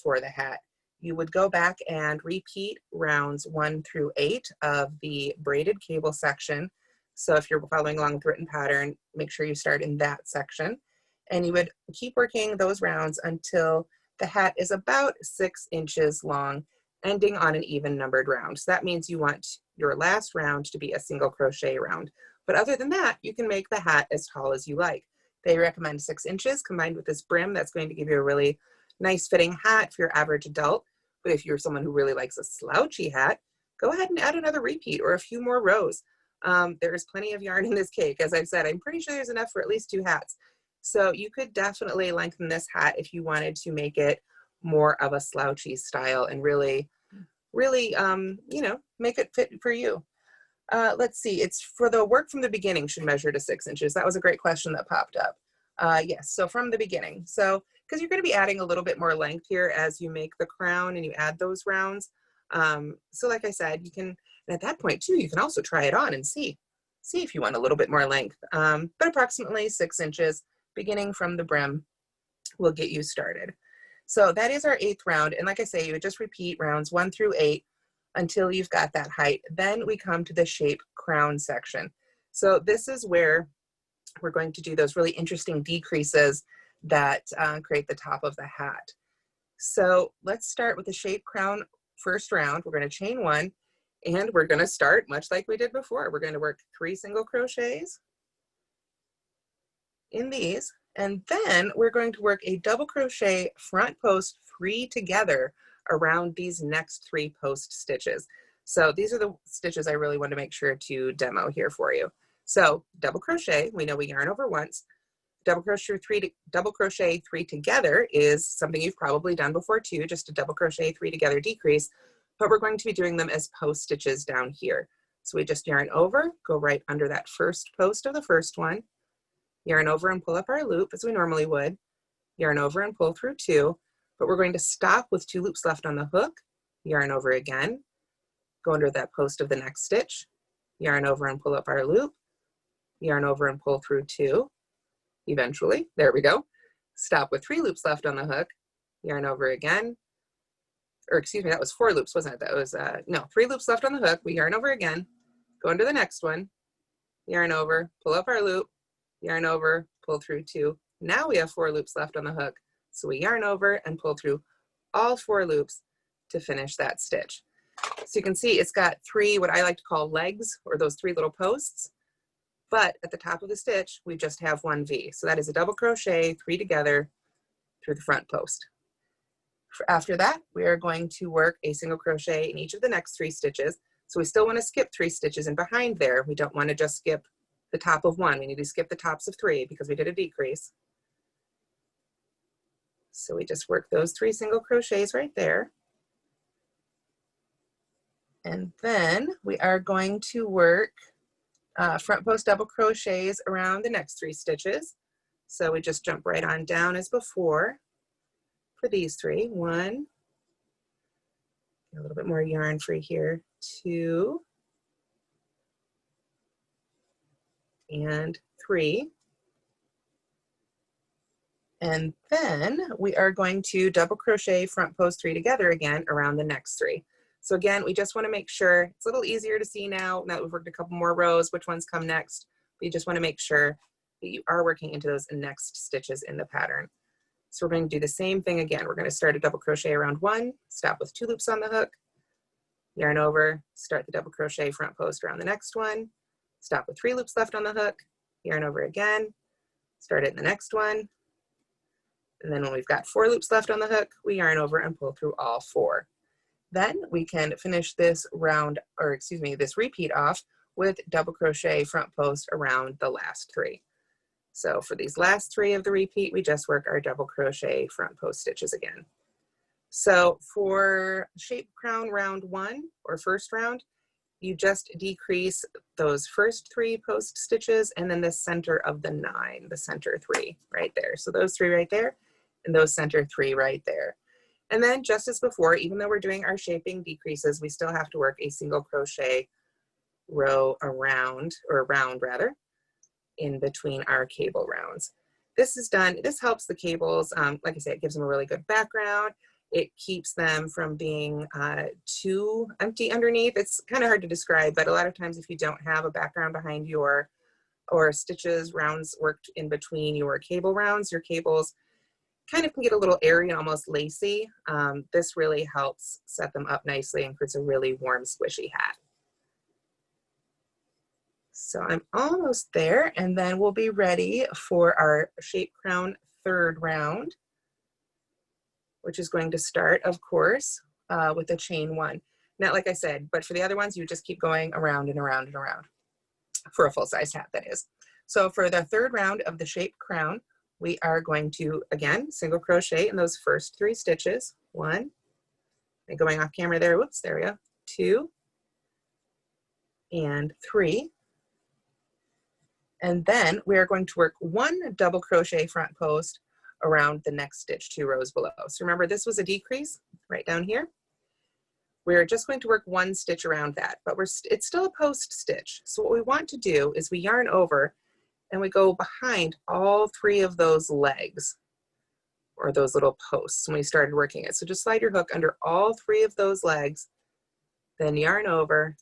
for the hat. You would go back and repeat rounds 1 through 8 of the braided cable section. So if you're following along with written pattern, make sure you start in that section. And you would keep working those rounds until the hat is about 6 inches long, ending on an even numbered round. So that means you want your last round to be a single crochet round. But other than that, you can make the hat as tall as you like. They recommend 6 inches combined with this brim. That's going to give you a really nice fitting hat for your average adult. But if you're someone who really likes a slouchy hat, go ahead and add another repeat or a few more rows. There is plenty of yarn in this cake. As I've said, I'm pretty sure there's enough for at least 2 hats. So you could definitely lengthen this hat if you wanted to make it more of a slouchy style and really, you know, make it fit for you. Let's see, it's for the work from the beginning should measure to 6 inches. That was a great question that popped up. Yes, so from the beginning. So, because you're going to be adding a little bit more length here as you make the crown and you add those rounds. So like I said, you can, And at that point too, you can also try it on and see if you want a little bit more length, but approximately 6 inches beginning from the brim will get you started. So that is our 8th round. And like I say, you would just repeat rounds 1 through 8 until you've got that height. Then we come to the shape crown section. So this is where we're going to do those really interesting decreases that create the top of the hat. So let's start with the shape crown first round. We're going to chain 1, and we're going to start much like we did before. We're going to work 3 single crochets in these, and then we're going to work a double crochet front post 3 together around these next 3 post stitches. So these are the stitches I really want to make sure to demo here for you. So double crochet, we know we yarn over once. Double crochet 3 together is something you've probably done before too, just a double crochet 3 together decrease, but we're going to be doing them as post stitches down here. So we just yarn over, go right under that first post of the first one, yarn over and pull up our loop as we normally would, yarn over and pull through 2, but we're going to stop with 2 loops left on the hook, yarn over again, go under that post of the next stitch, yarn over and pull up our loop, yarn over and pull through 2, eventually, there we go, stop with 3 loops left on the hook, yarn over again, or excuse me, that was 4 loops, wasn't it? That was, no, 3 loops left on the hook, we yarn over again, go into the next one, yarn over, pull up our loop, yarn over, pull through 2. Now we have 4 loops left on the hook, so we yarn over and pull through all 4 loops to finish that stitch. So you can see it's got 3, what I like to call legs, or those 3 little posts, but at the top of the stitch, we just have 1 V. So that is a double crochet 3 together through the front post. After that, we are going to work a single crochet in each of the next 3 stitches. So we still want to skip 3 stitches in behind there. We don't want to just skip the top of 1. We need to skip the tops of 3 because we did a decrease. So we just work those 3 single crochets right there. And then we are going to work front post double crochets around the next 3 stitches. So we just jump right on down as before for these 3. 1, a little bit more yarn free here, 2, and 3. And then we are going to double crochet front post 3 together again around the next 3. So again, we just want to make sure, it's a little easier to see now that we've worked a couple more rows, which ones come next. But you just want to make sure that you are working into those next stitches in the pattern. So we're going to do the same thing again. We're going to start a double crochet around 1, stop with 2 loops on the hook, yarn over, start the double crochet front post around the next one, stop with 3 loops left on the hook, yarn over again, start it in the next one, and then when we've got 4 loops left on the hook, we yarn over and pull through all 4. Then we can finish this round, or excuse me, this repeat off with double crochet front post around the last 3. So for these last 3 of the repeat, we just work our double crochet front post stitches again. So for shape crown round 1 or first round, you just decrease those first 3 post stitches and then the center of the 9, the center 3 right there. So those 3 right there and those center 3 right there. And then just as before, even though we're doing our shaping decreases, we still have to work a single crochet row around, or round rather, in between our cable rounds. This is done, this helps the cables, like I said, it gives them a really good background. It keeps them from being too empty underneath. It's kind of hard to describe, but a lot of times if you don't have a background behind your, or stitches, rounds worked in between your cable rounds, your cables kind of can get a little airy and almost lacy. This really helps set them up nicely and creates a really warm, squishy hat. So I'm almost there, and then we'll be ready for our shape crown third round, which is going to start, of course, with a chain 1. Now, like I said, but for the other ones, you just keep going around and around and around for a full-size hat, that is. So for the third round of the shape crown, we are going to, again, single crochet in those first 3 stitches. 1, and going off camera there, whoops, there we go. 2, and 3. And then we are going to work 1 double crochet front post around the next stitch 2 rows below. So remember, this was a decrease right down here. we're just going to work one stitch around that, but it's still a post stitch. So what we want to do is we yarn over and we go behind all 3 of those legs, or those little posts when we started working it. So just slide your hook under all 3 of those legs, then yarn over,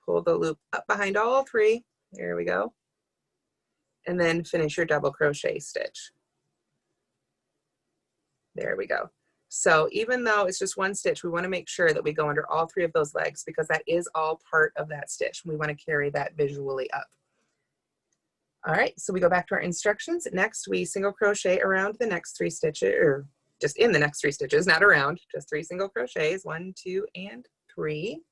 pull the loop up behind all 3, there we go, and then finish your double crochet stitch. There we go. So even though it's just one stitch, we want to make sure that we go under all 3 of those legs, because that is all part of that stitch. We want to carry that visually up. All right, so we go back to our instructions. Next, we single crochet around the next 3 stitches, or just in the next 3 stitches, not around, just 3 single crochets, 1, 2, and 3.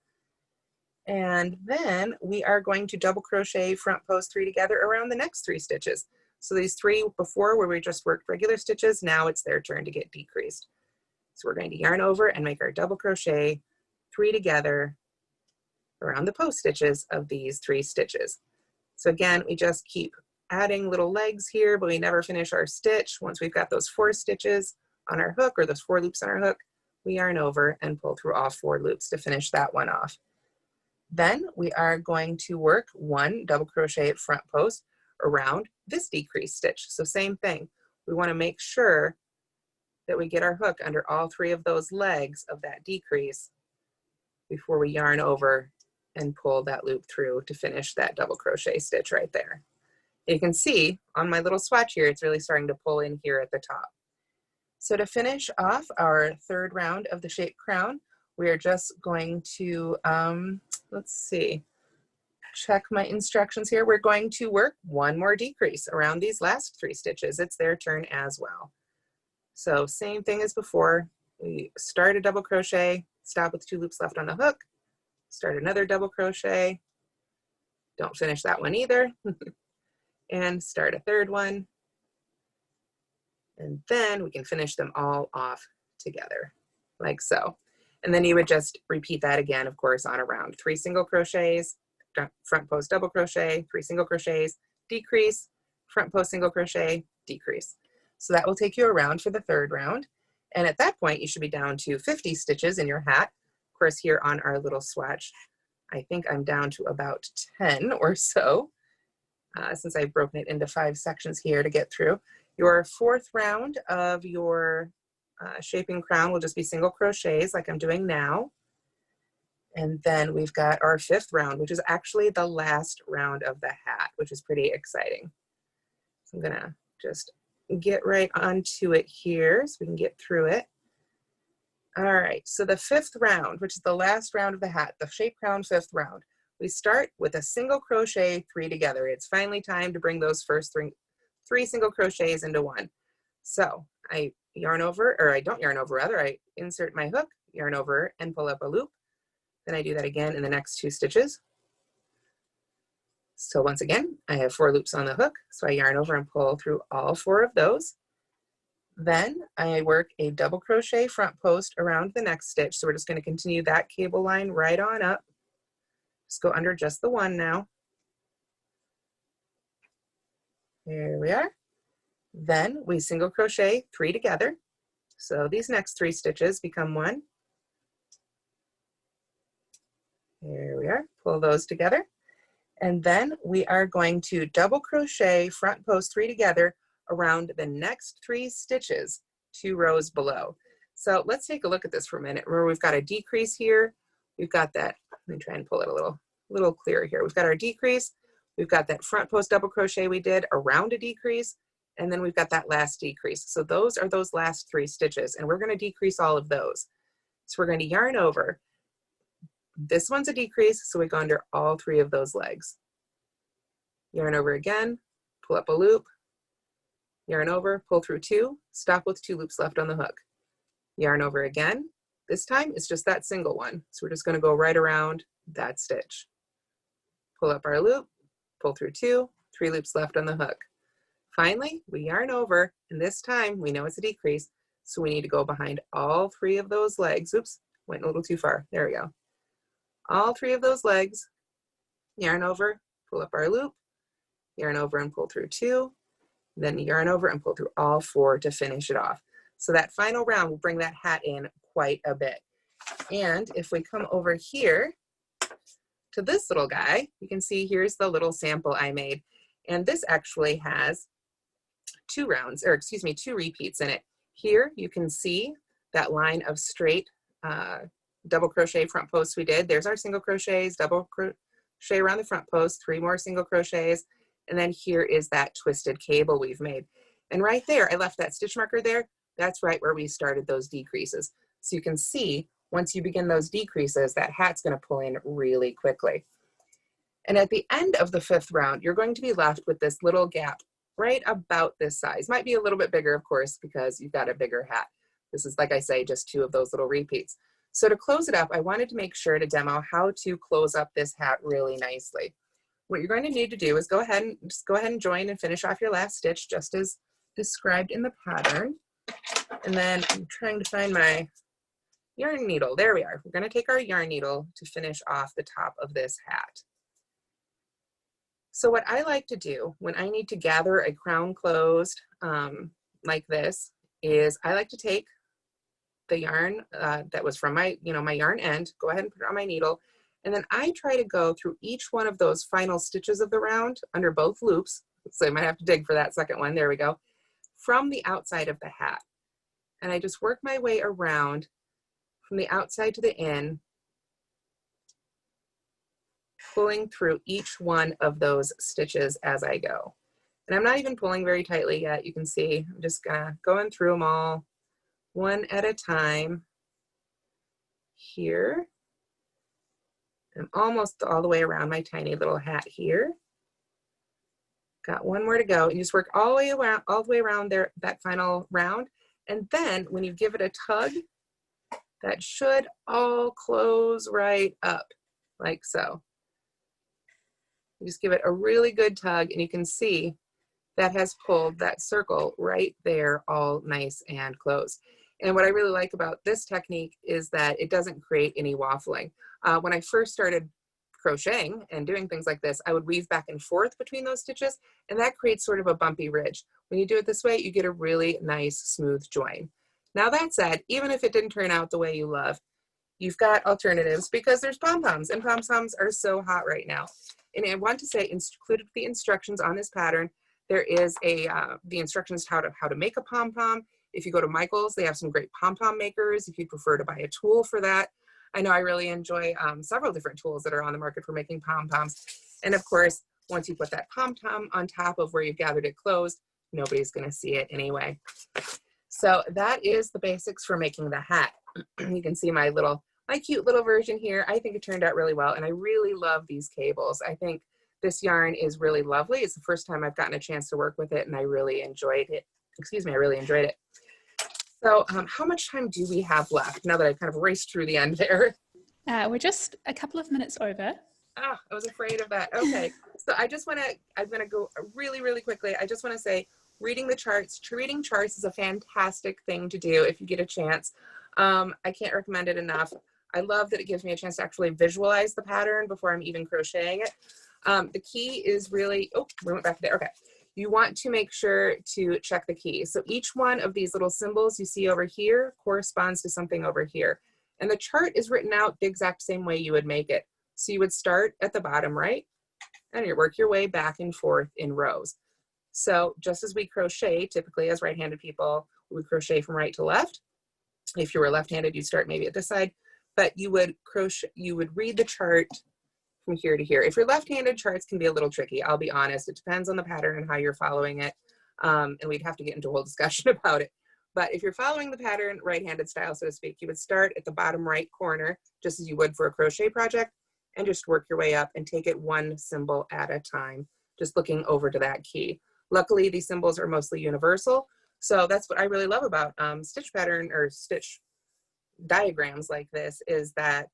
And then we are going to double crochet front post 3 together around the next 3 stitches. So these 3 before, where we just worked regular stitches, now it's their turn to get decreased. So we're going to yarn over and make our double crochet 3 together around the post stitches of these 3 stitches. So again, we just keep adding little legs here, but we never finish our stitch. Once we've got those 4 stitches on our hook, or those 4 loops on our hook, we yarn over and pull through all 4 loops to finish that one off. Then we are going to work 1 double crochet front post around this decrease stitch. So same thing, we want to make sure that we get our hook under all 3 of those legs of that decrease before we yarn over and pull that loop through to finish that double crochet stitch right there. You can see on my little swatch here, it's really starting to pull in here at the top. So to finish off our 3rd round of the shaped crown, we are just going to, let's see, check my instructions here. We're going to work 1 more decrease around these last 3 stitches. It's their turn as well. So same thing as before, we start a double crochet, stop with 2 loops left on the hook, start another double crochet, don't finish that one either, and start a 3rd one, and then we can finish them all off together, like so. And then you would just repeat that again, of course, on a round. 3 single crochets, front post double crochet, 3 single crochets, decrease, front post single crochet, decrease. So that will take you around for the 3rd round. And at that point, you should be down to 50 stitches in your hat. Of course, here on our little swatch, I think I'm down to about 10 or so, since I've broken it into 5 sections here to get through. Your 4th round of your shaping crown will just be single crochets like I'm doing now. And then we've got our 5th round, which is actually the last round of the hat, which is pretty exciting. So I'm gonna just get right onto it here so we can get through it. All right, so the 5th round, which is the last round of the hat, the shape crown 5th round, we start with a single crochet 3 together. It's finally time to bring those first 3 single crochets into 1. So I yarn over, or I don't yarn over rather, I insert my hook, yarn over and pull up a loop. Then I do that again in the next 2 stitches. So once again, I have 4 loops on the hook, so I yarn over and pull through all 4 of those. Then I work a double crochet front post around the next stitch. So we're just going to continue that cable line right on up. Just go under just the 1 now. There we are. Then we single crochet 3 together. So these next 3 stitches become 1. There we are, pull those together. And then we are going to double crochet front post 3 together around the next 3 stitches 2 rows below. So let's take a look at this for a minute. Remember, we've got a decrease here. We've got that, let me try and pull it a little clearer here. We've got our decrease. We've got that front post double crochet we did around a decrease. And then we've got that last decrease. So those are those last 3 stitches, and we're going to decrease all of those. So we're going to yarn over. This one's a decrease, so we go under all 3 of those legs. Yarn over again, pull up a loop, yarn over, pull through 2, stop with 2 loops left on the hook. Yarn over again. This time it's just that single one. So we're just going to go right around that stitch. Pull up our loop, pull through 2, 3 loops left on the hook. Finally, we yarn over, and this time we know it's a decrease, so we need to go behind all 3 of those legs. Oops, went a little too far. There we go. All 3 of those legs, yarn over, pull up our loop, yarn over and pull through 2, then yarn over and pull through all 4 to finish it off. So that final round will bring that hat in quite a bit. And if we come over here to this little guy, you can see here's the little sample I made. And this actually has two repeats in it. Here you can see that line of straight double crochet front posts we did. There's our single crochets, double crochet around the front post, 3 more single crochets, and then here is that twisted cable we've made. And right there, I left that stitch marker there. That's right where we started those decreases. So you can see once you begin those decreases, that hat's going to pull in really quickly. And at the end of the 5th round, you're going to be left with this little gap right about this size. Might be a little bit bigger, of course, because you've got a bigger hat. This is, like I say, just 2 of those little repeats. So to close it up, I wanted to make sure to demo how to close up this hat really nicely. What you're going to need to do is go ahead and join and finish off your last stitch just as described in the pattern. And then I'm trying to find my yarn needle. There we are. We're going to take our yarn needle to finish off the top of this hat. So what I like to do when I need to gather a crown closed like this is I like to take the yarn that was from my, my yarn end, go ahead and put it on my needle. And then I try to go through each one of those final stitches of the round under both loops. So I might have to dig for that second one. There we go. From the outside of the hat. And I just work my way around from the outside to the in, pulling through each one of those stitches as I go. And I'm not even pulling very tightly yet. You can see I'm just gonna going through them all one at a time here. I'm almost all the way around my tiny little hat here. Got one more to go. And you just work all the way around there, that final round. And then when you give it a tug, that should all close right up like so. You just give it a really good tug and you can see that has pulled that circle right there all nice and closed. And what I really like about this technique is that it doesn't create any waffling. When I first started crocheting and doing things like this, I would weave back and forth between those stitches, and that creates sort of a bumpy ridge. When you do it this way, you get a really nice smooth join. Now that said, even if it didn't turn out the way you love, you've got alternatives because there's pom-poms, and pom-poms are so hot right now. And I want to say, included the instructions on this pattern, there is the instructions how to make a pom-pom. If you go to Michael's, they have some great pom-pom makers if you prefer to buy a tool for that. I know I really enjoy several different tools that are on the market for making pom-poms. And of course, once you put that pom-pom on top of where you've gathered it closed, nobody's going to see it anyway. So that is the basics for making the hat. You can see my cute little version here. I think it turned out really well, and I really love these cables. I think this yarn is really lovely. It's the first time I've gotten a chance to work with it, and I really enjoyed it. Excuse me, I really enjoyed it. So how much time do we have left now that I've kind of raced through the end there? We're just a couple of minutes over. Ah, I was afraid of that. Okay, so I'm gonna go really, really quickly. I just wanna say, reading charts is a fantastic thing to do if you get a chance. I can't recommend it enough. I love that it gives me a chance to actually visualize the pattern before I'm even crocheting it. The key is really, oh, we went back there, okay. You want to make sure to check the key. So each one of these little symbols you see over here corresponds to something over here. And the chart is written out the exact same way you would make it. So you would start at the bottom right, and you work your way back and forth in rows. So just as we crochet, typically as right-handed people, we would crochet from right to left. If you were left-handed, you'd start maybe at this side, but you would read the chart from here to here. If you're left-handed, charts can be a little tricky. I'll be honest. It depends on the pattern and how you're following it. And we'd have to get into a whole discussion about it. But if you're following the pattern, right-handed style, so to speak, you would start at the bottom right corner, just as you would for a crochet project, and just work your way up and take it one symbol at a time, just looking over to that key. Luckily, these symbols are mostly universal. So that's what I really love about stitch pattern or stitch diagrams like this, is that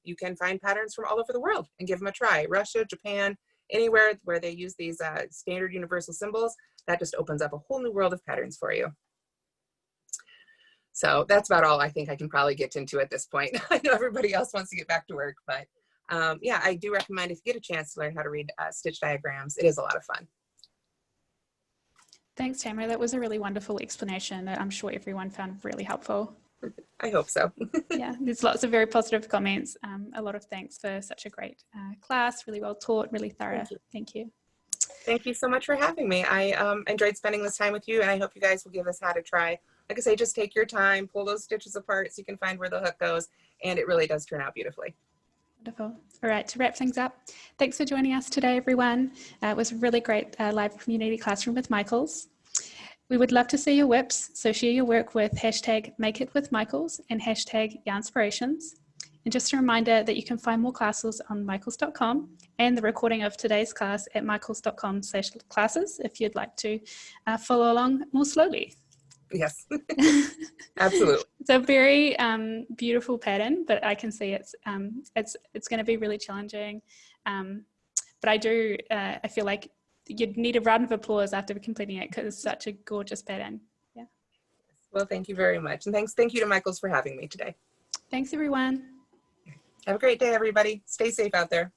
you can find patterns from all over the world and give them a try. Russia, Japan, anywhere where they use these standard universal symbols, that just opens up a whole new world of patterns for you. So that's about all I think I can probably get into at this point. I know everybody else wants to get back to work, but yeah, I do recommend if you get a chance to learn how to read stitch diagrams, it is a lot of fun. Thanks, Tamara. That was a really wonderful explanation that I'm sure everyone found really helpful. I hope so. Yeah, there's lots of very positive comments. A lot of thanks for such a great class, really well taught, really thorough. Thank you. Thank you so much for having me. I enjoyed spending this time with you, and I hope you guys will give this hat a try. Like I say, just take your time, pull those stitches apart so you can find where the hook goes, and it really does turn out beautifully. Wonderful. All right, to wrap things up, thanks for joining us today, everyone. It was a really great live community classroom with Michaels. We would love to see your whips, so share your work with #MakeItWithMichaels and #Yarnspirations. And just a reminder that you can find more classes on michaels.com and the recording of today's class at michaels.com/classes if you'd like to follow along more slowly. Yes, absolutely. It's a very beautiful pattern, but I can see it's going to be really challenging. But I feel like you'd need a round of applause after completing it because it's such a gorgeous pattern. Yeah. Well, thank you very much. And thank you to Michaels for having me today. Thanks, everyone. Have a great day, everybody. Stay safe out there.